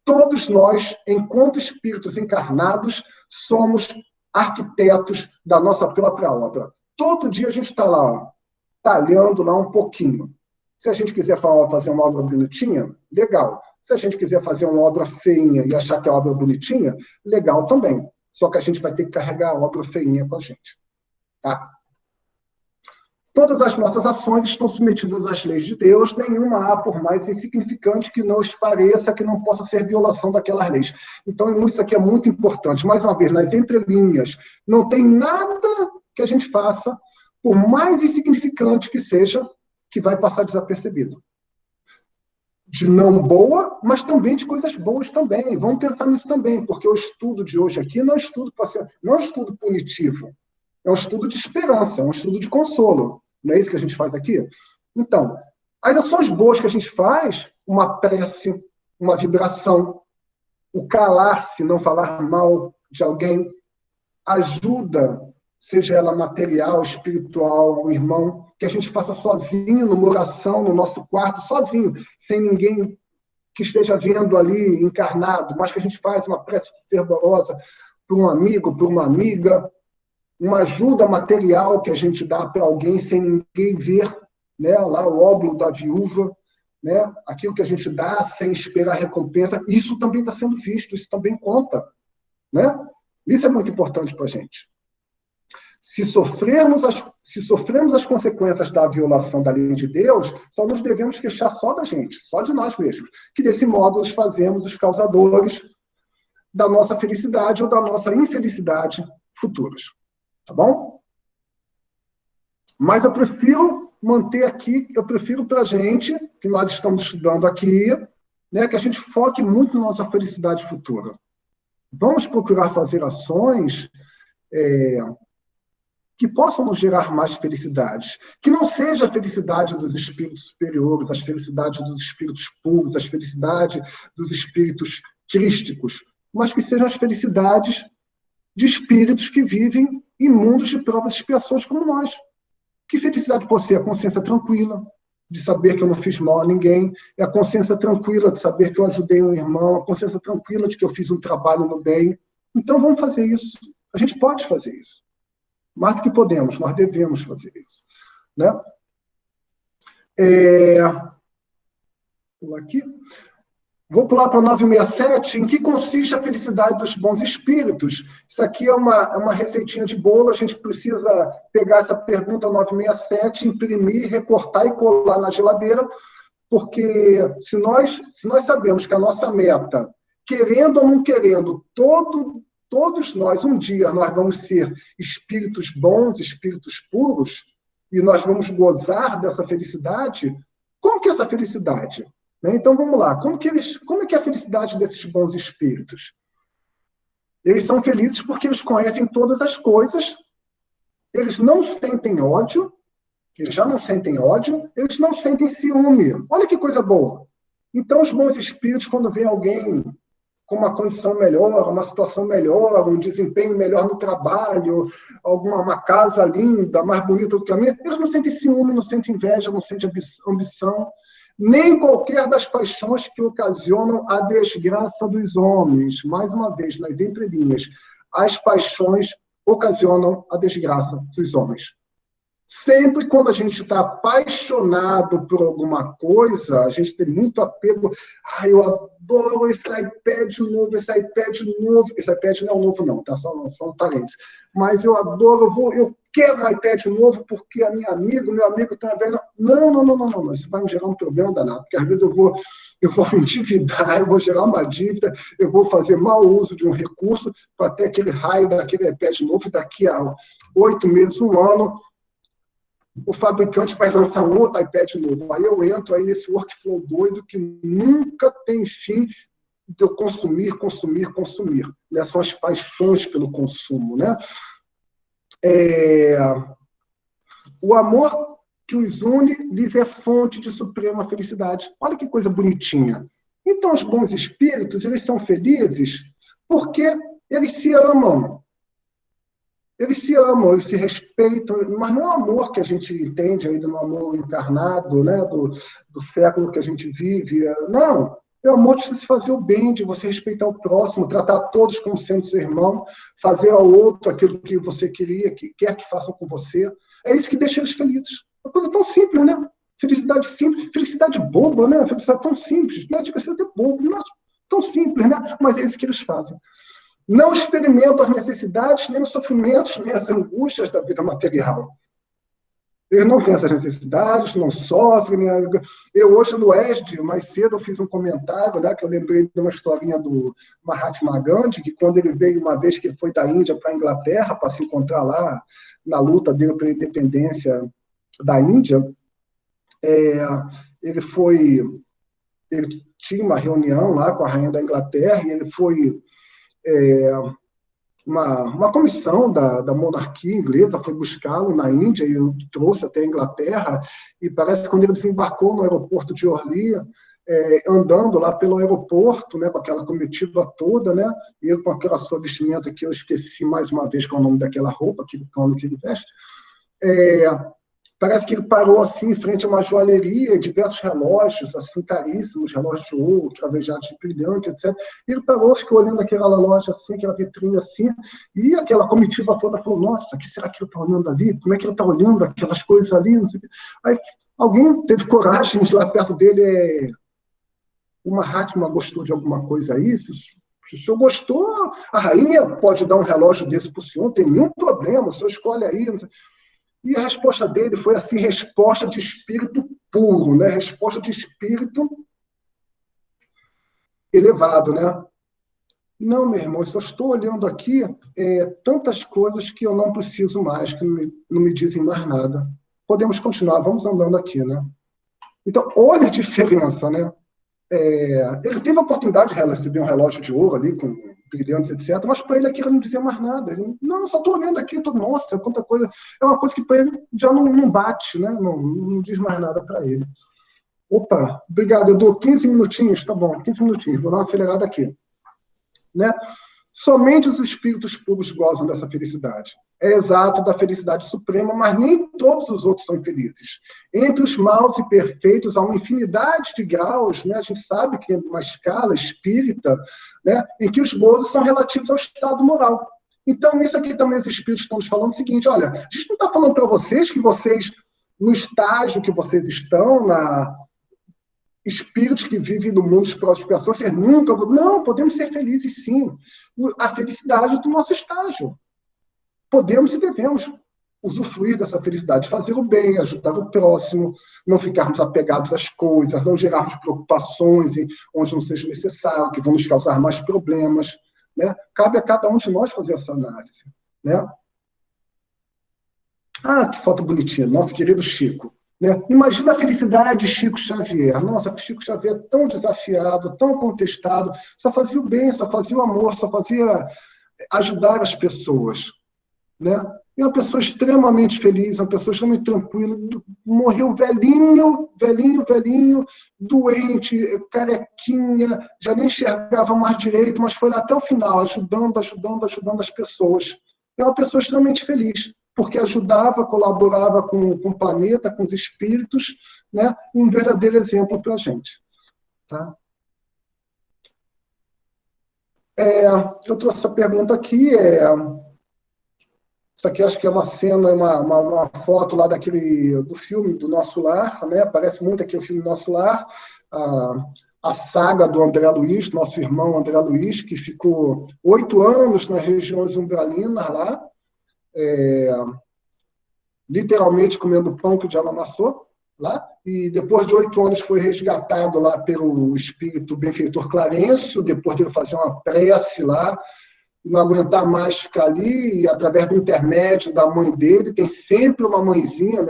[SPEAKER 2] Todos nós, enquanto espíritos encarnados, somos arquitetos da nossa própria obra. Todo dia a gente está lá, talhando lá um pouquinho. Se a gente quiser fazer uma obra bonitinha, legal. Se a gente quiser fazer uma obra feinha e achar que é obra bonitinha, legal também. Só que a gente vai ter que carregar a obra feinha com a gente. Tá? Todas as nossas ações estão submetidas às leis de Deus, nenhuma há, por mais insignificante que nos pareça, que não possa ser violação daquelas leis. Então, isso aqui é muito importante. Mais uma vez, nas entrelinhas, não tem nada que a gente faça, por mais insignificante que seja, que vai passar desapercebido. De não boa, mas também de coisas boas também. Vamos pensar nisso também, porque o estudo de hoje aqui não é um estudo punitivo, é um estudo de esperança, é um estudo de consolo. Não é isso que a gente faz aqui? Então, as ações boas que a gente faz, uma prece, uma vibração, o calar-se, não falar mal de alguém, ajuda, seja ela material, espiritual, um irmão, que a gente faça sozinho, numa oração, no nosso quarto, sozinho, sem ninguém que esteja vendo ali encarnado, mas que a gente faz uma prece fervorosa para um amigo, para uma amiga, uma ajuda material que a gente dá para alguém sem ninguém ver, né? Lá o óbolo da viúva, né? Aquilo que a gente dá sem esperar recompensa, isso também está sendo visto, isso também conta, né? Isso é muito importante para a gente. Se sofremos as consequências da violação da lei de Deus, só nos devemos queixar só da gente, só de nós mesmos, que desse modo nos fazemos os causadores da nossa felicidade ou da nossa infelicidade futuras. Tá bom? Mas eu prefiro manter aqui, eu prefiro para a gente, que nós estamos estudando aqui, né, que a gente foque muito na nossa felicidade futura. Vamos procurar fazer ações que possam nos gerar mais felicidades, que não seja a felicidade dos espíritos superiores, as felicidades dos espíritos puros, as felicidades dos espíritos crísticos, mas que sejam as felicidades de espíritos que vivem em mundos de provas e expiações como nós. Que felicidade pode ser? A consciência tranquila, de saber que eu não fiz mal a ninguém, é a consciência tranquila de saber que eu ajudei um irmão, a consciência tranquila de que eu fiz um trabalho no bem. Então, vamos fazer isso. A gente pode fazer isso. Mais do que podemos, nós devemos fazer isso. Né? Aqui. Vou pular para 967, em que consiste a felicidade dos bons espíritos? Isso aqui é uma receitinha de bolo, a gente precisa pegar essa pergunta 967, imprimir, recortar e colar na geladeira, porque se nós sabemos que a nossa meta, querendo ou não querendo, todos nós, um dia, nós vamos ser espíritos bons, espíritos puros, e nós vamos gozar dessa felicidade, como que é essa felicidade? Então, vamos lá. Como que é a felicidade desses bons espíritos? Eles são felizes porque eles conhecem todas as coisas, eles não sentem ódio, eles já não sentem ódio, eles não sentem ciúme. Olha que coisa boa. Então, os bons espíritos, quando vem alguém com uma condição melhor, uma situação melhor, um desempenho melhor no trabalho, uma casa linda, mais bonita do que a minha, eles não sentem ciúme, não sentem inveja, não sentem ambição, nem qualquer das paixões que ocasionam a desgraça dos homens. Mais uma vez, nas entrelinhas, as paixões ocasionam a desgraça dos homens. Sempre quando a gente está apaixonado por alguma coisa, a gente tem muito apego. Eu adoro esse iPad novo, esse iPad novo. Esse iPad não é o novo, não, tá? Só um parênteses. Mas eu adoro, eu quero um iPad novo porque a minha amiga, meu amigo tem uma vez. Não. Isso vai me gerar um problema danado. Porque às vezes eu vou me endividar, eu vou gerar uma dívida, eu vou fazer mau uso de um recurso para ter aquele raio daquele iPad novo e daqui a 8 meses, 1 ano, o fabricante vai lançar um outro iPad novo. Aí eu entro aí nesse workflow doido que nunca tem fim de eu consumir. Né? São as paixões pelo consumo. Né? O amor que os une lhes é fonte de suprema felicidade. Olha que coisa bonitinha. Então, os bons espíritos, eles são felizes porque eles se amam. Eles se amam, eles se respeitam, mas não é o amor que a gente entende ainda no amor encarnado, né, do século que a gente vive. Não, é o amor de se fazer o bem, de você respeitar o próximo, tratar todos como sendo seu irmão, fazer ao outro aquilo que você queria, que quer que façam com você. É isso que deixa eles felizes. Uma coisa tão simples, né? Felicidade simples, felicidade boba, né? Felicidade tão simples. Não é de precisa ter bobo, mas tão simples, né? Mas é isso que eles fazem. Não experimentam as necessidades, nem os sofrimentos, nem as angústias da vida material. Eles não têm essas necessidades, não sofrem. Eu hoje no ESD, mais cedo, eu fiz um comentário, né, que eu lembrei de uma historinha do Mahatma Gandhi, que quando ele veio uma vez que foi da Índia para a Inglaterra, para se encontrar lá na luta dele pela independência da Índia, ele tinha uma reunião lá com a rainha da Inglaterra e ele foi... uma comissão da monarquia inglesa foi buscá-lo na Índia e o trouxe até a Inglaterra, e parece que quando ele desembarcou no aeroporto de Orly, andando lá pelo aeroporto, né, com aquela comitiva toda, né, e com aquela sua vestimenta que eu esqueci mais uma vez qual é o nome daquela roupa, aquele pano que ele veste, parece que ele parou assim em frente a uma joalheria, diversos relógios assim caríssimos, relógios de ouro, cravejados brilhantes, etc. E ele parou, ficou olhando aquela loja assim, aquela vitrine assim, e aquela comitiva toda falou: nossa, o que será que ele está olhando ali? Como é que ele está olhando aquelas coisas ali? Não sei o quê. Aí alguém teve coragem de ir lá perto dele, o Mahatma gostou de alguma coisa aí? Se o senhor gostou, a rainha pode dar um relógio desse para o senhor, não tem nenhum problema, o senhor escolhe aí, não sei. E a resposta dele foi assim, resposta de espírito puro, né? Resposta de espírito elevado, né? Não, meu irmão, eu só estou olhando aqui tantas coisas que eu não preciso mais, que não me dizem mais nada. Podemos continuar, vamos andando aqui, né? Então, olha a diferença, né? Ele teve a oportunidade de receber um relógio de ouro ali com brilhantes, etc. Mas para ele aquilo não dizia mais nada. Ele, não, só estou olhando aqui, nossa, quanta coisa. É uma coisa que para ele já não bate, né? Não diz mais nada para ele. Opa, obrigado, eu dou 15 minutinhos, tá bom, 15 minutinhos, vou dar uma acelerada aqui. Né? Somente os espíritos puros gozam dessa felicidade. É exato da felicidade suprema, mas nem todos os outros são felizes. Entre os maus e perfeitos há uma infinidade de graus, né? A gente sabe que tem uma escala espírita, né? Em que os gozos são relativos ao estado moral. Então, isso aqui também os espíritos estão nos falando o seguinte, olha, a gente não está falando para vocês que vocês, no estágio que vocês estão, espíritos que vivem no mundo de prosperação, vocês nunca... Não, podemos ser felizes sim. A felicidade do nosso estágio. Podemos e devemos usufruir dessa felicidade, fazer o bem, ajudar o próximo, não ficarmos apegados às coisas, não gerarmos preocupações onde não seja necessário, que vão nos causar mais problemas. Né? Cabe a cada um de nós fazer essa análise. Né? Ah, que foto bonitinha, nosso querido Chico. Né? Imagina a felicidade de Chico Xavier. Nossa, Chico Xavier tão desafiado, tão contestado, só fazia o bem, só fazia o amor, só fazia ajudar as pessoas. Né? E uma pessoa extremamente feliz, uma pessoa extremamente tranquila, morreu velhinho, doente, carequinha, já nem enxergava mais direito, mas foi lá até o final, ajudando as pessoas. É uma pessoa extremamente feliz, porque ajudava, colaborava com o planeta, com os espíritos, né? Um verdadeiro exemplo para a gente. Tá? Eu trouxe essa pergunta aqui, isso aqui acho que é uma cena, uma foto lá do filme do Nosso Lar, né? Parece muito aqui o filme do Nosso Lar, a saga do André Luiz, nosso irmão André Luiz, que ficou 8 anos nas regiões umbralinas lá, literalmente comendo pão que o diabo amassou, lá, e depois de 8 anos foi resgatado lá pelo espírito benfeitor Clarencio, depois de ele fazer uma prece lá, não aguentar mais ficar ali, e através do intermédio da mãe dele, tem sempre uma mãezinha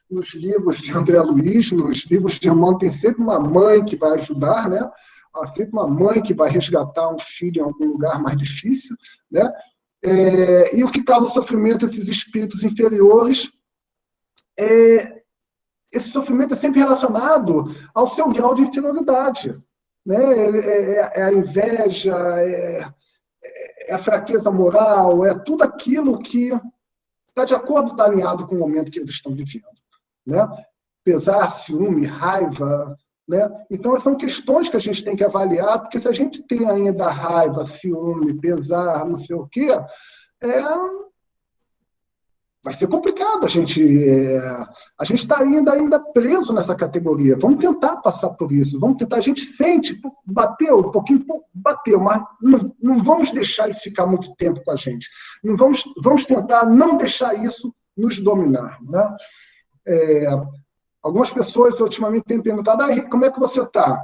[SPEAKER 2] nos livros de André Luiz, nos livros de irmão, tem sempre uma mãe que vai ajudar, né? Há sempre uma mãe que vai resgatar um filho em algum lugar mais difícil, né? E o que causa sofrimento a esses espíritos inferiores, esse sofrimento é sempre relacionado ao seu grau de inferioridade, né? É a inveja, é a fraqueza moral, é tudo aquilo que está de acordo, está alinhado com o momento que eles estão vivendo. Né? Pesar, ciúme, raiva. Né? Então, são questões que a gente tem que avaliar, porque se a gente tem ainda raiva, ciúme, pesar, não sei o quê, vai ser complicado. A gente está ainda preso nessa categoria. Vamos tentar passar por isso. Vamos tentar. A gente sente, bateu um pouquinho, bateu, mas não vamos deixar isso ficar muito tempo com a gente. Não vamos tentar não deixar isso nos dominar. Né? Algumas pessoas ultimamente têm perguntado: como é que você está?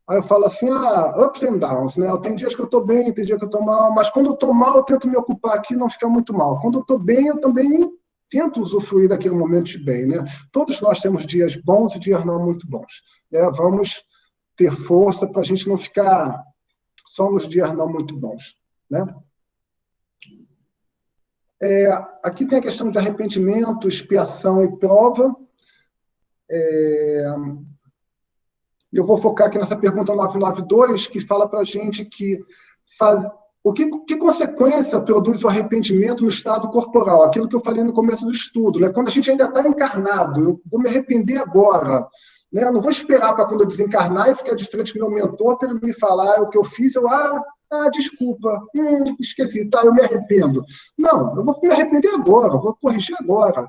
[SPEAKER 2] Aí eu falo assim, ups and downs, né? Tem dias que eu estou bem, tem dias que eu estou mal, mas quando eu estou mal, eu tento me ocupar aqui e não ficar muito mal. Quando eu estou bem, eu também tento usufruir daquele momento de bem, né? Todos nós temos dias bons e dias não muito bons. Né? Vamos ter força para a gente não ficar só nos dias não muito bons. Né? Aqui tem a questão de arrependimento, expiação e prova. Eu vou focar aqui nessa pergunta 992, que fala para a gente que que consequência produz o arrependimento no estado corporal? Aquilo que eu falei no começo do estudo, né? Quando a gente ainda está encarnado, eu vou me arrepender agora. Né? Eu não vou esperar para quando eu desencarnar e ficar de frente com o meu mentor para ele me falar o que eu fiz, desculpa, esqueci, tá, eu me arrependo. Não, eu vou me arrepender agora, eu vou corrigir agora.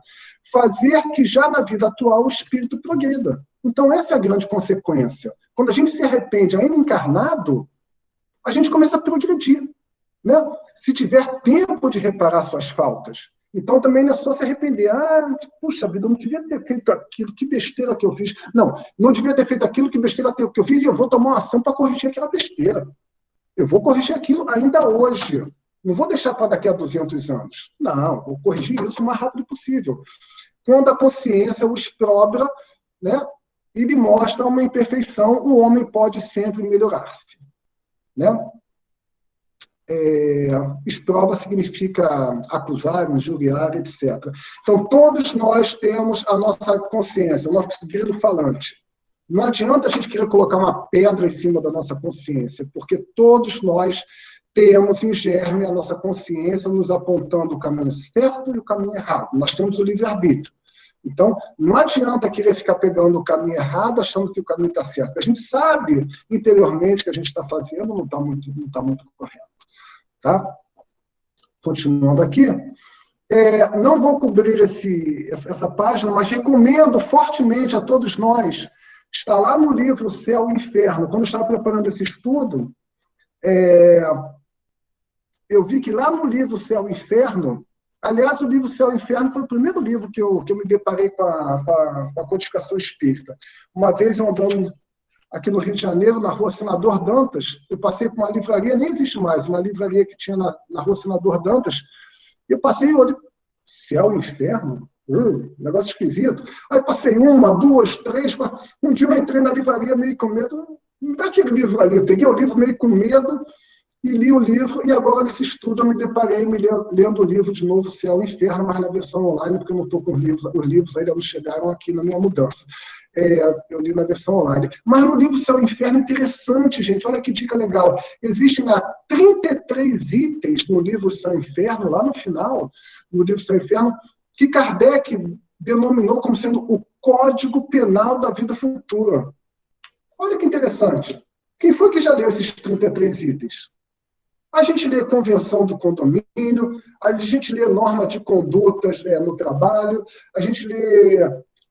[SPEAKER 2] Fazer que já na vida atual o espírito progrida. Então, essa é a grande consequência. Quando a gente se arrepende ainda encarnado, a gente começa a progredir. Né? Se tiver tempo de reparar suas faltas. Então, também não é só se arrepender. Puxa vida, eu não devia ter feito aquilo, que besteira que eu fiz. Não devia ter feito aquilo, que besteira que eu fiz, e eu vou tomar uma ação para corrigir aquela besteira. Eu vou corrigir aquilo ainda hoje. Não vou deixar para daqui a 200 anos. Não, vou corrigir isso o mais rápido possível. Quando a consciência o exprobra, né, e lhe mostra uma imperfeição, o homem pode sempre melhorar-se. Né? Esprova significa acusar, injuriar, etc. Então, todos nós temos a nossa consciência, o nosso grilo falante. Não adianta a gente querer colocar uma pedra em cima da nossa consciência, porque todos nós temos em germe a nossa consciência nos apontando o caminho certo e o caminho errado. Nós temos o livre-arbítrio. Então, não adianta querer ficar pegando o caminho errado, achando que o caminho está certo. A gente sabe interiormente que a gente está fazendo não está muito correto. Tá? Continuando aqui. Não vou cobrir essa página, mas recomendo fortemente a todos nós. Está lá no livro Céu e Inferno. Quando eu estava preparando esse estudo, eu vi que lá no livro Céu e Inferno, aliás, o livro Céu e Inferno foi o primeiro livro que eu me deparei com a codificação espírita. Uma vez eu andando aqui no Rio de Janeiro, na rua Senador Dantas, eu passei por uma livraria, nem existe mais, uma livraria que tinha na rua Senador Dantas, eu passei e olhei, Céu e Inferno? Negócio esquisito. Aí passei 1, 2, 3, 4. Um dia eu entrei na livraria meio com medo, me dá aquele livro ali, eu peguei o livro meio com medo, e li o livro, e agora nesse estudo eu me deparei lendo o livro de novo, Céu e Inferno, mas na versão online, porque eu não estou com os livros ainda não chegaram aqui na minha mudança. Eu li na versão online. Mas no livro Céu e Inferno, interessante, gente, olha que dica legal. Existem 33 itens no livro Céu e Inferno, lá no final, no livro Céu e Inferno, que Kardec denominou como sendo o Código Penal da Vida Futura. Olha que interessante. Quem foi que já leu esses 33 itens? A gente lê Convenção do Condomínio, a gente lê norma de condutas no trabalho, a gente lê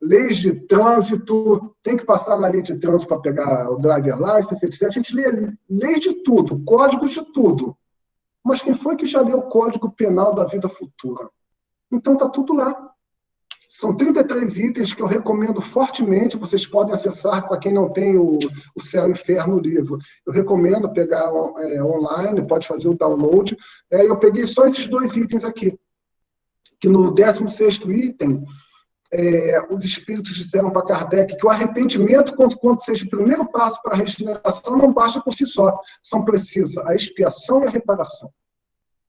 [SPEAKER 2] leis de trânsito, tem que passar na lei de trânsito para pegar o driver license, etc. A gente lê leis de tudo, códigos de tudo. Mas quem foi que já leu o Código Penal da Vida Futura? Então está tudo lá. São 33 itens que eu recomendo fortemente, vocês podem acessar para quem não tem o Céu e Inferno livro. Eu recomendo pegar online, pode fazer o download. Eu peguei só esses 2 itens aqui, que no 16º item, os espíritos disseram para Kardec que o arrependimento, quando seja o primeiro passo para a regeneração, não basta por si só. São precisas a expiação e a reparação.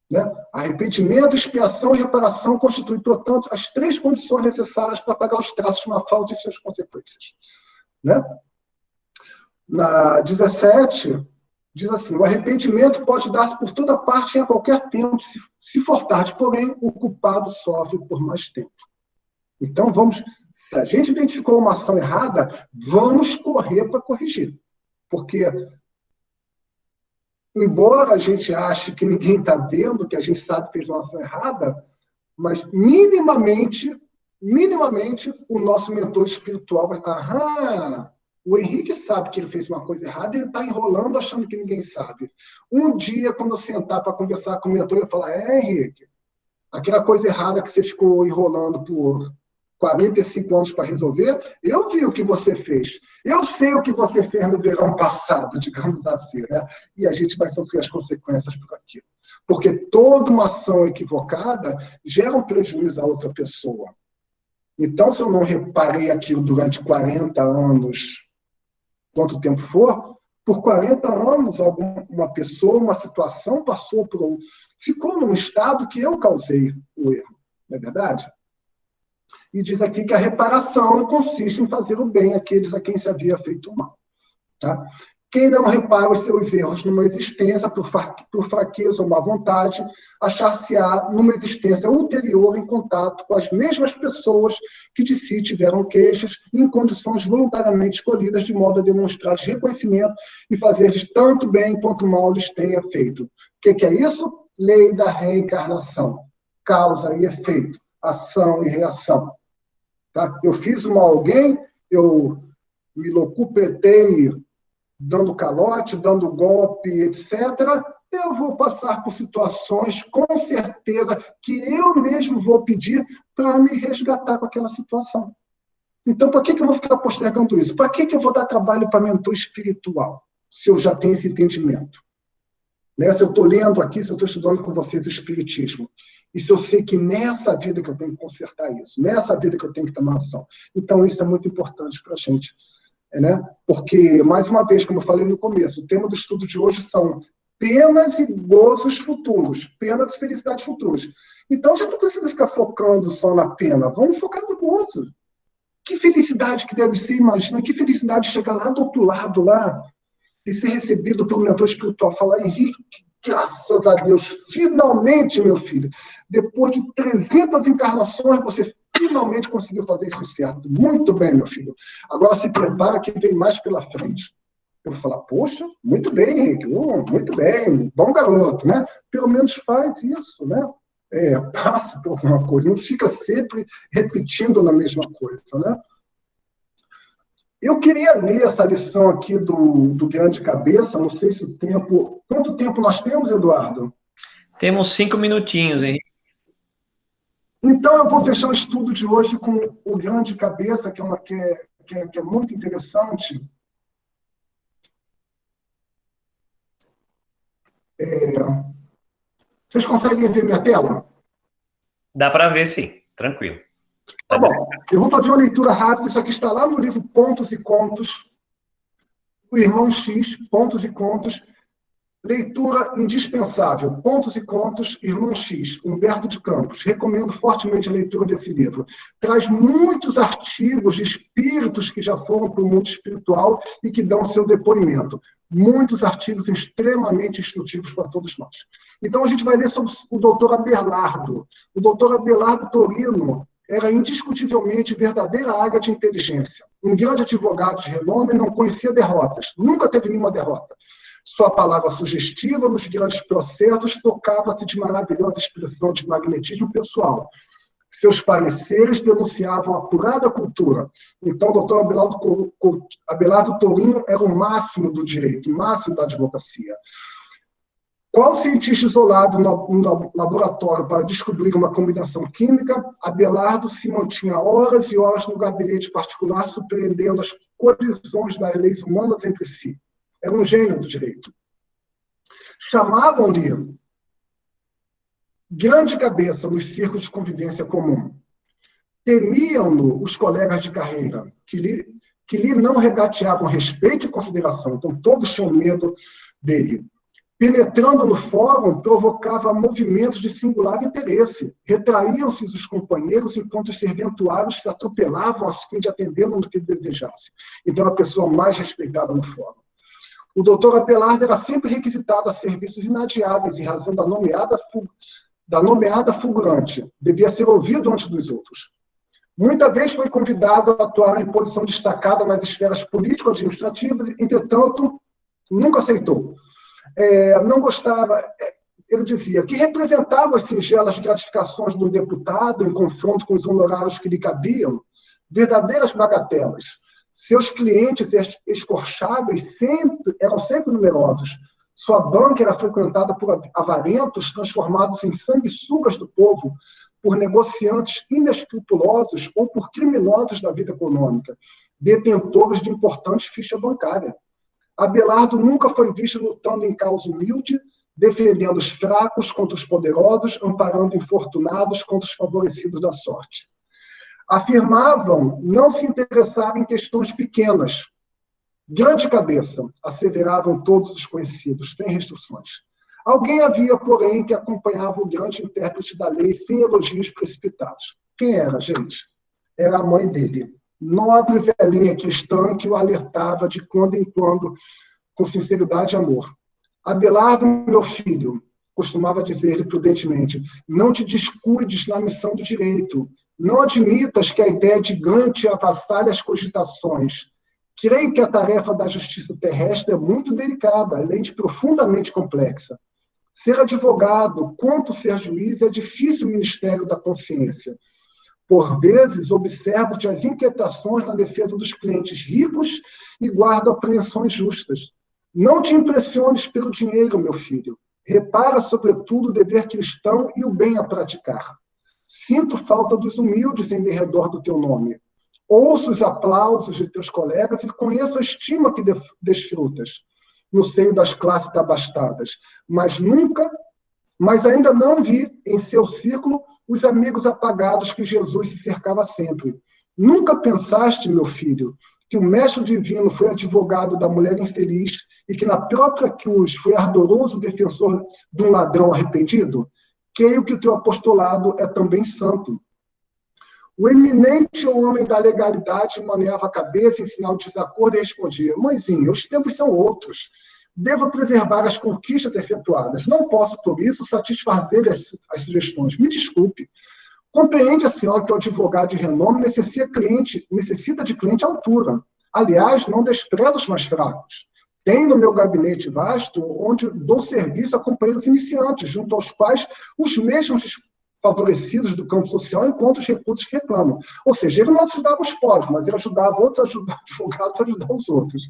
[SPEAKER 2] Né? Arrependimento, expiação e reparação constituem, portanto, as 3 condições necessárias para pagar os traços de uma falta e suas consequências. Né? Na 17, diz assim, o arrependimento pode dar-se por toda parte e a qualquer tempo, se for tarde, porém, o culpado sofre por mais tempo. Então, se a gente identificou uma ação errada, vamos correr para corrigir. Porque embora a gente ache que ninguém está vendo, que a gente sabe que fez uma ação errada, mas minimamente, o nosso mentor espiritual vai falar, o Henrique sabe que ele fez uma coisa errada, ele está enrolando achando que ninguém sabe. Um dia, quando eu sentar para conversar com o mentor, eu falar, Henrique, aquela coisa errada que você ficou enrolando por 45 anos para resolver, eu vi o que você fez. Eu sei o que você fez no verão passado, digamos assim, né? E a gente vai sofrer as consequências por aquilo. Porque toda uma ação equivocada gera um prejuízo a outra pessoa. Então, se eu não reparei aquilo durante 40 anos, quanto tempo for, por 40 anos, uma pessoa, uma situação ficou num estado que eu causei o erro. Não é verdade? E diz aqui que a reparação consiste em fazer o bem àqueles a quem se havia feito o mal. Tá? Quem não repara os seus erros numa existência, por fraqueza ou má vontade, achar-se-á numa existência ulterior em contato com as mesmas pessoas que de si tiveram queixas, em condições voluntariamente escolhidas, de modo a demonstrar reconhecimento e fazer-lhes tanto bem quanto mal lhes tenha feito. O que é isso? Lei da reencarnação. Causa e efeito. Ação e reação. Tá? Eu fiz mal a alguém, eu me locupletei dando calote, dando golpe, etc., eu vou passar por situações, com certeza, que eu mesmo vou pedir para me resgatar com aquela situação. Então, para que eu vou ficar postergando isso? Para que eu vou dar trabalho para mentor espiritual, se eu já tenho esse entendimento? Né? Se eu estou lendo aqui, se eu estou estudando com vocês o Espiritismo, e se eu sei que nessa vida que eu tenho que consertar isso, nessa vida que eu tenho que tomar ação. Então, isso é muito importante para a gente. Né? Porque, mais uma vez, como eu falei no começo, o tema do estudo de hoje são penas e gozos futuros, penas e felicidades futuras. Então, a gente não precisa ficar focando só na pena, vamos focar no gozo. Que felicidade que deve ser, imagina, que felicidade chegar lá do outro lado, lá, e ser recebido pelo mentor espiritual, falar, Henrique, graças a Deus, finalmente, meu filho, depois de 300 encarnações, você finalmente conseguiu fazer isso certo. Muito bem, meu filho. Agora se prepara que vem mais pela frente. Eu vou falar, poxa, muito bem, Henrique, muito bem, bom garoto, né? Pelo menos faz isso, né? Passa por alguma coisa, não fica sempre repetindo na mesma coisa, né? Eu queria ler essa lição aqui do Grande Cabeça, não sei se o tempo... Quanto tempo nós temos, Eduardo?
[SPEAKER 1] Temos 5 minutinhos, Henrique.
[SPEAKER 2] Então, eu vou fechar o estudo de hoje com o Grande Cabeça, que é muito interessante. Vocês conseguem ver minha tela?
[SPEAKER 1] Dá para ver, sim. Tranquilo.
[SPEAKER 2] Tá bom. Eu vou fazer uma leitura rápida. Isso aqui está lá no livro Pontos e Contos. O Irmão X, Pontos e Contos. Leitura indispensável. Pontos e Contos, Irmão X, Humberto de Campos. Recomendo fortemente a leitura desse livro. Traz muitos artigos de espíritos que já foram para o mundo espiritual e que dão seu depoimento. Muitos artigos extremamente instrutivos para todos nós. Então, a gente vai ler sobre o doutor Abelardo. O doutor Abelardo Torino era indiscutivelmente verdadeira águia de inteligência. Um grande advogado de renome, não conhecia derrotas. Nunca teve nenhuma derrota. Sua palavra sugestiva nos grandes processos tocava-se de maravilhosa expressão de magnetismo pessoal. Seus pareceres denunciavam apurada cultura. Então, o doutor Abelardo Torino era o máximo do direito, o máximo da advocacia. Qual cientista isolado no laboratório para descobrir uma combinação química, Abelardo se mantinha horas e horas no gabinete particular, surpreendendo as colisões das leis humanas entre si. Era um gênio do direito. Chamavam-lhe grande cabeça nos círculos de convivência comum. Temiam-no os colegas de carreira, que lhe não regateavam respeito e consideração, então todos tinham medo dele. Penetrando no fórum, provocava movimentos de singular interesse. Retraíam-se os companheiros enquanto os serventuários se atropelavam a fim de atendê-lo no que desejasse. Então, era a pessoa mais respeitada no fórum. O doutor Abelardo era sempre requisitado a serviços inadiáveis em razão da nomeada fulgurante. Devia ser ouvido antes dos outros. Muita vez foi convidado a atuar em posição destacada nas esferas político-administrativas, entretanto, nunca aceitou. Não gostava, ele dizia, que representava as singelas gratificações do deputado em confronto com os honorários que lhe cabiam, verdadeiras bagatelas. Seus clientes escorcháveis eram sempre numerosos. Sua banca era frequentada por avarentos transformados em sanguessugas do povo, por negociantes inescrupulosos ou por criminosos da vida econômica, detentores de importante ficha bancária. Abelardo nunca foi visto lutando em causa humilde, defendendo os fracos contra os poderosos, amparando infortunados contra os favorecidos da sorte. Afirmavam não se interessar em questões pequenas. Grande cabeça, asseveravam todos os conhecidos, tem restrições. Alguém havia, porém, que acompanhava o grande intérprete da lei sem elogios precipitados. Quem era, gente? Era a mãe dele. Nobre velhinha cristã que o alertava de quando em quando, com sinceridade e amor. Abelardo, meu filho, costumava dizer-lhe prudentemente, não te descuides na missão do direito. Não admitas que a ideia de ganho te avassalhe as cogitações. Creio que a tarefa da justiça terrestre é muito delicada, além de profundamente complexa. Ser advogado, quanto ser juiz, é difícil ministério da consciência. Por vezes, observo-te as inquietações na defesa dos clientes ricos e guardo apreensões justas. Não te impressiones pelo dinheiro, meu filho. Repara, sobretudo, o dever cristão e o bem a praticar. Sinto falta dos humildes em derredor do teu nome. Ouço os aplausos de teus colegas e conheço a estima que desfrutas no seio das classes abastadas. Mas ainda não vi em seu círculo os amigos apagados que Jesus se cercava sempre. Nunca pensaste, meu filho, que o mestre divino foi advogado da mulher infeliz e que na própria cruz foi ardoroso defensor de um ladrão arrependido, creio que o teu apostolado é também santo. O eminente homem da legalidade maneava a cabeça em sinal de desacordo e respondia: Mãezinha, os tempos são outros. Devo preservar as conquistas efetuadas. Não posso, por isso, satisfazer as sugestões. Me desculpe. Compreende a senhora que o advogado de renome necessita de cliente à altura. Aliás, não despreza os mais fracos. Tem no meu gabinete vasto, onde dou serviço a companheiros iniciantes, junto aos quais os mesmos favorecidos do campo social encontram os recursos que reclamam. Ou seja, ele não ajudava os pobres, mas ele ajudava outros advogados a ajudar os outros.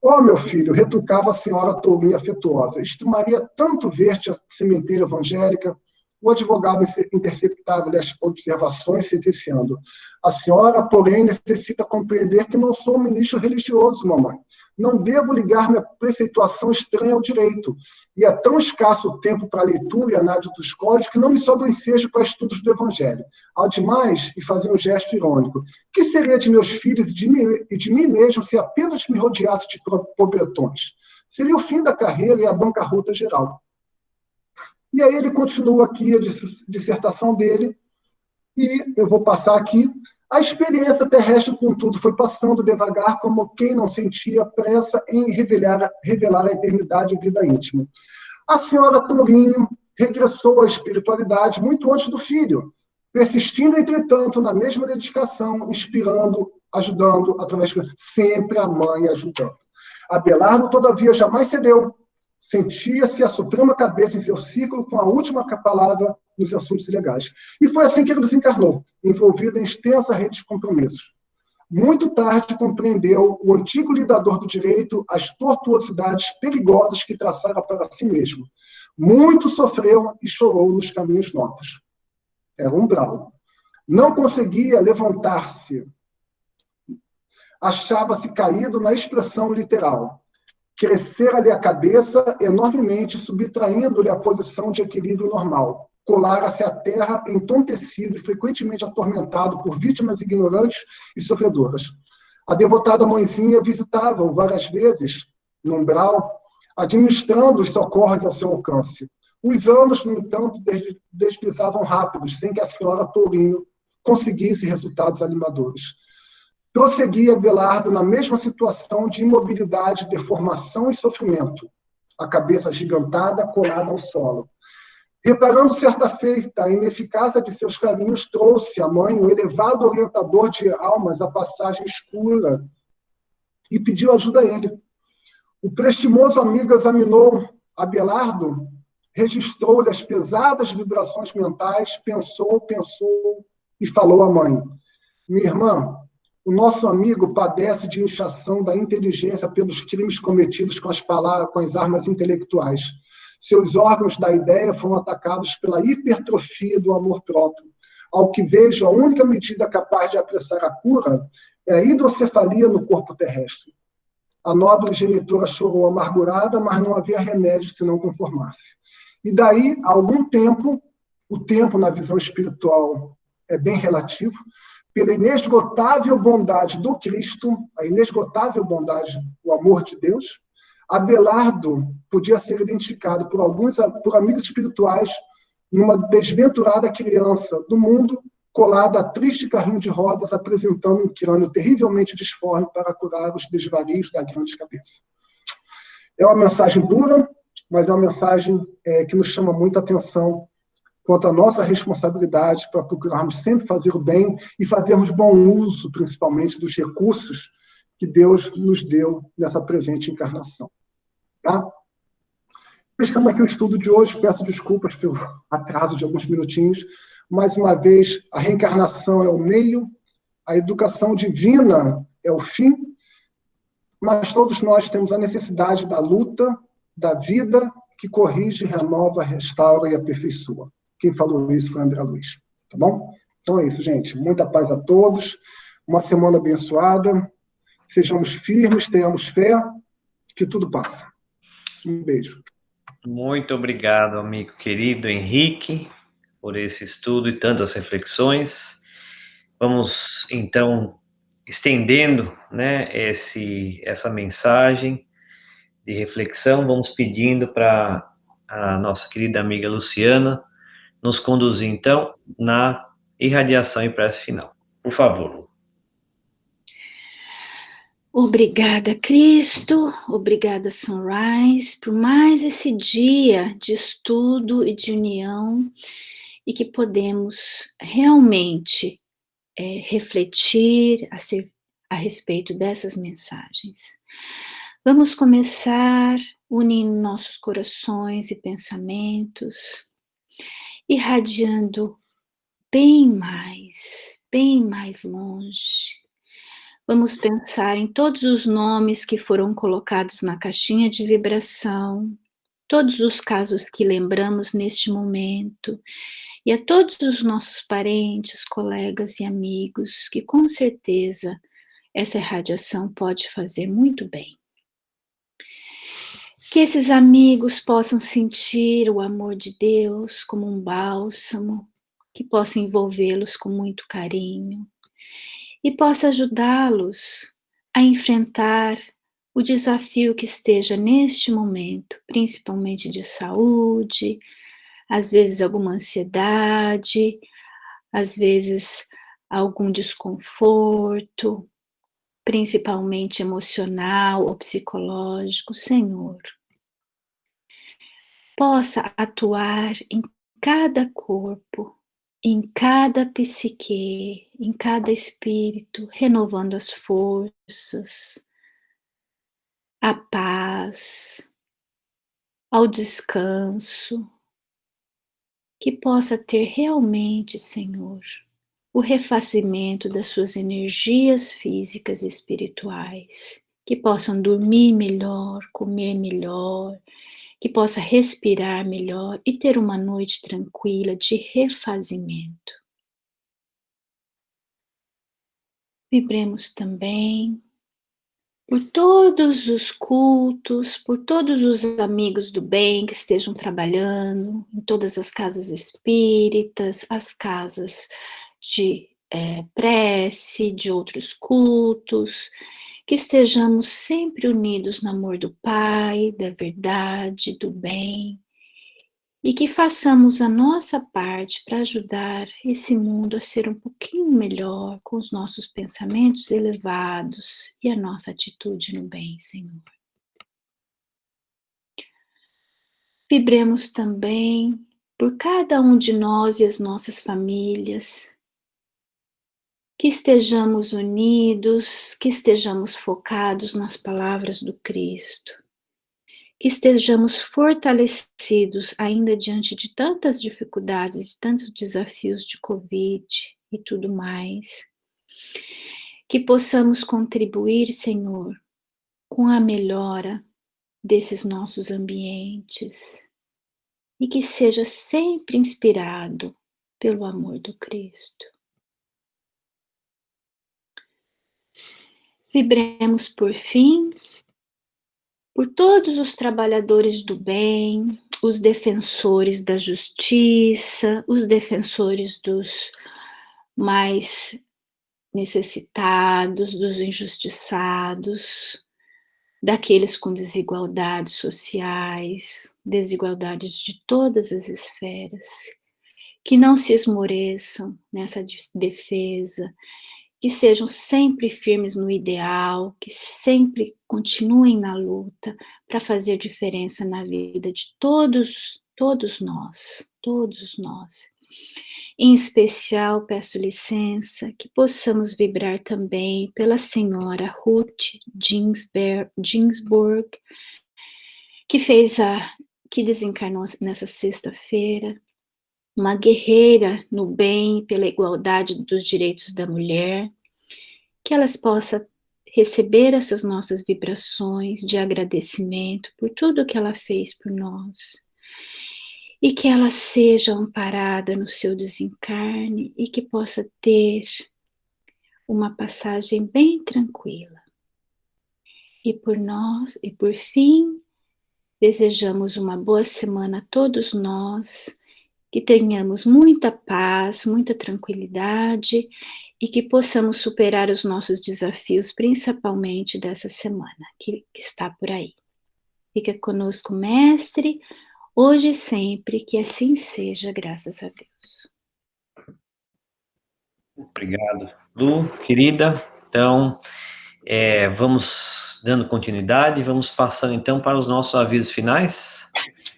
[SPEAKER 2] Ó, meu filho, retrucava a senhora Tourinho afetuosa, estimaria tanto ver-te a sementeira evangélica. O advogado interceptava-lhe as observações, sentenciando: a senhora, porém, necessita compreender que não sou ministro religioso, mamãe. Não devo ligar-me a preceituação estranha ao direito. E é tão escasso o tempo para a leitura e análise dos códigos que não me sobra ensejo para estudos do Evangelho. Ao demais, e fazer um gesto irônico, que seria de meus filhos e de mim mesmo se apenas me rodeasse de pobretões? Seria o fim da carreira e a bancarrota geral. E aí ele continua aqui a dissertação dele, e eu vou passar aqui. A experiência terrestre, contudo, foi passando devagar, como quem não sentia pressa em revelar a eternidade e vida íntima. A senhora Tourinho regressou à espiritualidade muito antes do filho, persistindo, entretanto, na mesma dedicação, inspirando, ajudando, sempre a mãe ajudando. Abelardo, todavia, jamais cedeu. Sentia-se a suprema cabeça em seu ciclo com a última palavra nos assuntos legais. E foi assim que ele desencarnou, envolvido em extensa rede de compromissos. Muito tarde compreendeu o antigo lidador do direito as tortuosidades perigosas que traçara para si mesmo. Muito sofreu e chorou nos caminhos novos. Era umbral. Não conseguia levantar-se. Achava-se caído na expressão literal. Crescera-lhe a cabeça enormemente, subtraindo-lhe a posição de equilíbrio normal. Colara-se à terra, entontecido e frequentemente atormentado por vítimas ignorantes e sofredoras. A devotada mãezinha visitava-o várias vezes, no umbral, administrando os socorros ao seu alcance. Os anos, no entanto, deslizavam rápidos, sem que a senhora Tourinho conseguisse resultados animadores. Prosseguia Abelardo na mesma situação de imobilidade, deformação e sofrimento, a cabeça agigantada, colada ao solo. Reparando certa feita a ineficácia de seus caminhos, trouxe à mãe o elevado orientador de almas à passagem escura e pediu ajuda a ele. O prestimoso amigo examinou Abelardo, registrou-lhe as pesadas vibrações mentais, pensou e falou à mãe: minha irmã, o nosso amigo padece de inchação da inteligência pelos crimes cometidos com as armas intelectuais. Seus órgãos da ideia foram atacados pela hipertrofia do amor próprio. Ao que vejo, a única medida capaz de apressar a cura é a hidrocefalia no corpo terrestre. A nobre genitora chorou amargurada, mas não havia remédio senão conformar-se. E daí, há algum tempo, o tempo na visão espiritual é bem relativo, pela inesgotável bondade do Cristo, a inesgotável bondade, o amor de Deus, Abelardo podia ser identificado por amigos espirituais numa desventurada criança do mundo, colada a triste carrinho de rodas, apresentando um crânio terrivelmente disforme para curar os desvarios da grande cabeça. É uma mensagem dura, mas é uma mensagem que nos chama muita atenção quanto à nossa responsabilidade para procurarmos sempre fazer o bem e fazermos bom uso, principalmente, dos recursos que Deus nos deu nessa presente encarnação. Tá? Fechamos aqui o estudo de hoje, peço desculpas pelo atraso de alguns minutinhos. Mais uma vez, a reencarnação é o meio, a educação divina é o fim, mas todos nós temos a necessidade da luta, da vida que corrige, renova, restaura e aperfeiçoa. Quem falou isso foi André Luiz. Tá bom? Então é isso, gente. Muita paz a todos. Uma semana abençoada. Sejamos firmes, tenhamos fé, que tudo passa. Um beijo.
[SPEAKER 1] Muito obrigado, amigo querido Henrique, por esse estudo e tantas reflexões. Vamos, então, estendendo, né, essa mensagem de reflexão, vamos pedindo para a nossa querida amiga Luciana nos conduzir, então, na irradiação e prece final. Por favor.
[SPEAKER 3] Obrigada, Cristo, obrigada, Sunrise, por mais esse dia de estudo e de união e que podemos realmente refletir a respeito dessas mensagens. Vamos começar unindo nossos corações e pensamentos, irradiando bem mais longe. Vamos pensar em todos os nomes que foram colocados na caixinha de vibração, todos os casos que lembramos neste momento, e a todos os nossos parentes, colegas e amigos, que com certeza essa irradiação pode fazer muito bem. Que esses amigos possam sentir o amor de Deus como um bálsamo, que possa envolvê-los com muito carinho e possa ajudá-los a enfrentar o desafio que esteja neste momento, principalmente de saúde, às vezes alguma ansiedade, às vezes algum desconforto, principalmente emocional ou psicológico. Senhor, possa atuar em cada corpo, em cada psique, em cada espírito, renovando as forças, a paz, ao descanso, que possa ter realmente, Senhor, o refazimento das suas energias físicas e espirituais, que possam dormir melhor, comer melhor, que possa respirar melhor e ter uma noite tranquila de refazimento. Vibremos também por todos os cultos, por todos os amigos do bem que estejam trabalhando em todas as casas espíritas, as casas de prece, de outros cultos, que estejamos sempre unidos no amor do Pai, da verdade, do bem, e que façamos a nossa parte para ajudar esse mundo a ser um pouquinho melhor com os nossos pensamentos elevados e a nossa atitude no bem, Senhor. Vibremos também por cada um de nós e as nossas famílias, que estejamos unidos, que estejamos focados nas palavras do Cristo, que estejamos fortalecidos ainda diante de tantas dificuldades, de tantos desafios de Covid e tudo mais, que possamos contribuir, Senhor, com a melhora desses nossos ambientes e que seja sempre inspirado pelo amor do Cristo. Vibremos por fim por todos os trabalhadores do bem, os defensores da justiça, os defensores dos mais necessitados, dos injustiçados, daqueles com desigualdades sociais, desigualdades de todas as esferas, que não se esmoreçam nessa defesa, que sejam sempre firmes no ideal, que sempre continuem na luta para fazer diferença na vida de todos nós. Em especial, peço licença, que possamos vibrar também pela senhora Ruth Ginsburg, que desencarnou nessa sexta-feira, uma guerreira no bem pela igualdade dos direitos da mulher, que elas possam receber essas nossas vibrações de agradecimento por tudo que ela fez por nós, e que ela seja amparada no seu desencarne e que possa ter uma passagem bem tranquila. E por fim, desejamos uma boa semana a todos nós, que tenhamos muita paz, muita tranquilidade e que possamos superar os nossos desafios, principalmente dessa semana que está por aí. Fica conosco, Mestre, hoje e sempre, que assim seja, graças a Deus.
[SPEAKER 1] Obrigado, Lu, querida. Então, vamos dando continuidade, vamos passando então para os nossos avisos finais.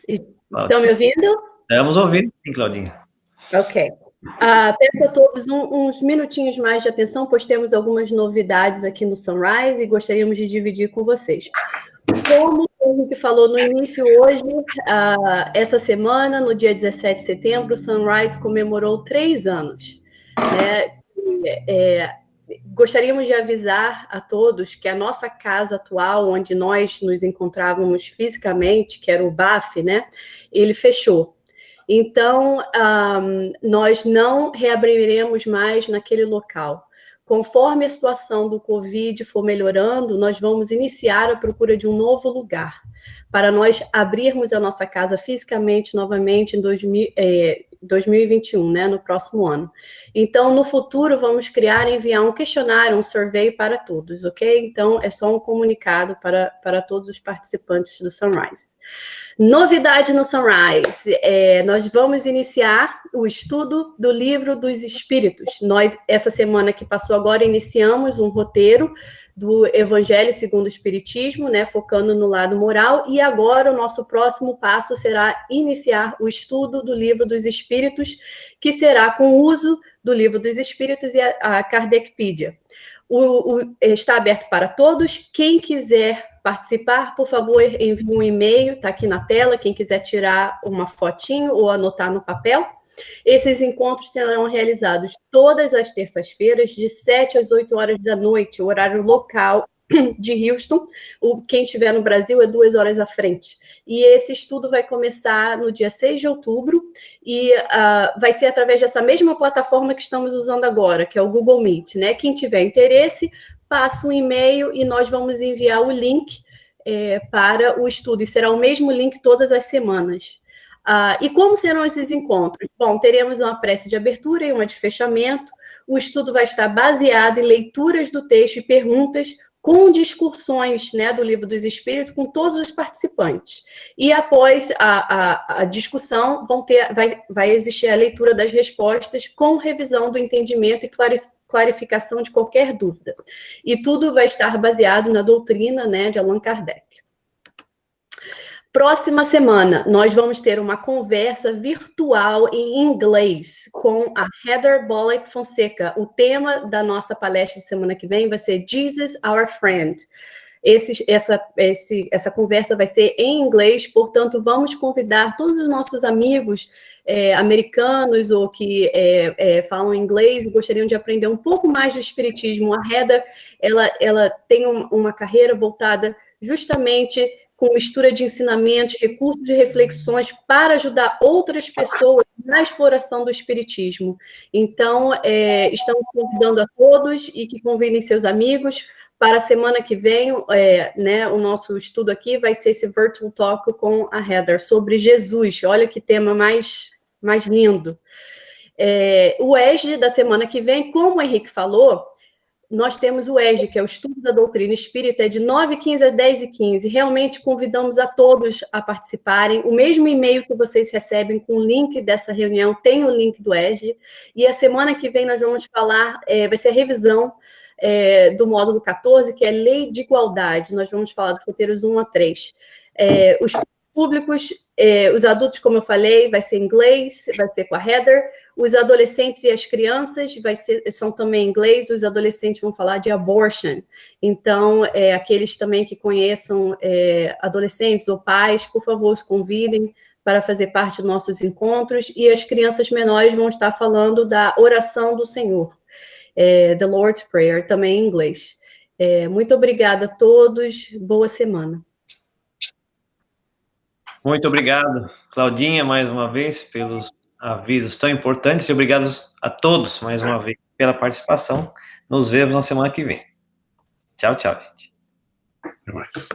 [SPEAKER 4] Estão me ouvindo?
[SPEAKER 1] Estamos ouvindo, sim, Claudinha.
[SPEAKER 4] Ok. Peço a todos uns minutinhos mais de atenção, pois temos algumas novidades aqui no Sunrise e gostaríamos de dividir com vocês. Como a gente falou no início hoje, essa semana, no dia 17 de setembro, o Sunrise comemorou 3 anos. Né? Gostaríamos de avisar a todos que a nossa casa atual, onde nós nos encontrávamos fisicamente, que era o BAF, né, ele fechou. Então, nós não reabriremos mais naquele local. Conforme a situação do Covid for melhorando, nós vamos iniciar a procura de um novo lugar, para nós abrirmos a nossa casa fisicamente novamente em 2021, né, no próximo ano. Então, no futuro, vamos criar e enviar um questionário, um survey para todos, ok? Então, é só um comunicado para todos os participantes do Sunrise. Novidade no Sunrise, nós vamos iniciar o estudo do Livro dos Espíritos. Nós, essa semana que passou agora, iniciamos um roteiro do Evangelho segundo o Espiritismo, né, focando no lado moral, e agora o nosso próximo passo será iniciar o estudo do Livro dos Espíritos, que será com o uso do Livro dos Espíritos e a Kardecpedia. Está aberto para todos. Quem quiser participar, por favor, envie um e-mail, está aqui na tela, quem quiser tirar uma fotinho ou anotar no papel. Esses encontros serão realizados todas as terças-feiras, de 7 às 8 horas da noite, o horário local de Houston. Quem estiver no Brasil é 2 horas à frente. E esse estudo vai começar no dia 6 de outubro e vai ser através dessa mesma plataforma que estamos usando agora, que é o Google Meet, né? Quem tiver interesse, passa um e-mail e nós vamos enviar o link para o estudo. E será o mesmo link todas as semanas. E como serão esses encontros? Bom, teremos uma prece de abertura e uma de fechamento. O estudo vai estar baseado em leituras do texto e perguntas com discussões, né, do Livro dos Espíritos com todos os participantes. E após a discussão, vai existir a leitura das respostas com revisão do entendimento e clarificação de qualquer dúvida. E tudo vai estar baseado na doutrina, né, de Allan Kardec. Próxima semana, nós vamos ter uma conversa virtual em inglês com a Heather Bullock Fonseca. O tema da nossa palestra de semana que vem vai ser Jesus, Our Friend. Essa conversa vai ser em inglês, portanto, vamos convidar todos os nossos amigos americanos ou que falam inglês e gostariam de aprender um pouco mais do espiritismo. A Heather, ela tem uma carreira voltada justamente com mistura de ensinamentos, recursos de reflexões para ajudar outras pessoas na exploração do espiritismo. Então, estamos convidando a todos e que convidem seus amigos. Para a semana que vem, né, o nosso estudo aqui vai ser esse Virtual Talk com a Heather, sobre Jesus. Olha que tema mais lindo. O ESG da semana que vem, como o Henrique falou, nós temos o ESG, que é o Estudo da Doutrina Espírita, é de 9h15 às 10h15. Realmente convidamos a todos a participarem. O mesmo e-mail que vocês recebem com o link dessa reunião tem o link do ESG. E a semana que vem nós vamos falar, vai ser a revisão do módulo 14, que é Lei de Igualdade. Nós vamos falar dos roteiros 1 a 3. Os públicos, os adultos, como eu falei, vai ser em inglês, vai ser com a Heather. Os adolescentes e as crianças são também em inglês. Os adolescentes vão falar de abortion. Então, aqueles também que conheçam adolescentes ou pais, por favor, os convidem para fazer parte dos nossos encontros. E as crianças menores vão estar falando da oração do Senhor, The Lord's Prayer, também em inglês. Muito obrigada a todos. Boa semana.
[SPEAKER 1] Muito obrigado, Claudinha, mais uma vez, pelos avisos tão importantes, e obrigado a todos, mais uma vez, pela participação. Nos vemos na semana que vem. Tchau, tchau, gente.
[SPEAKER 5] Até mais.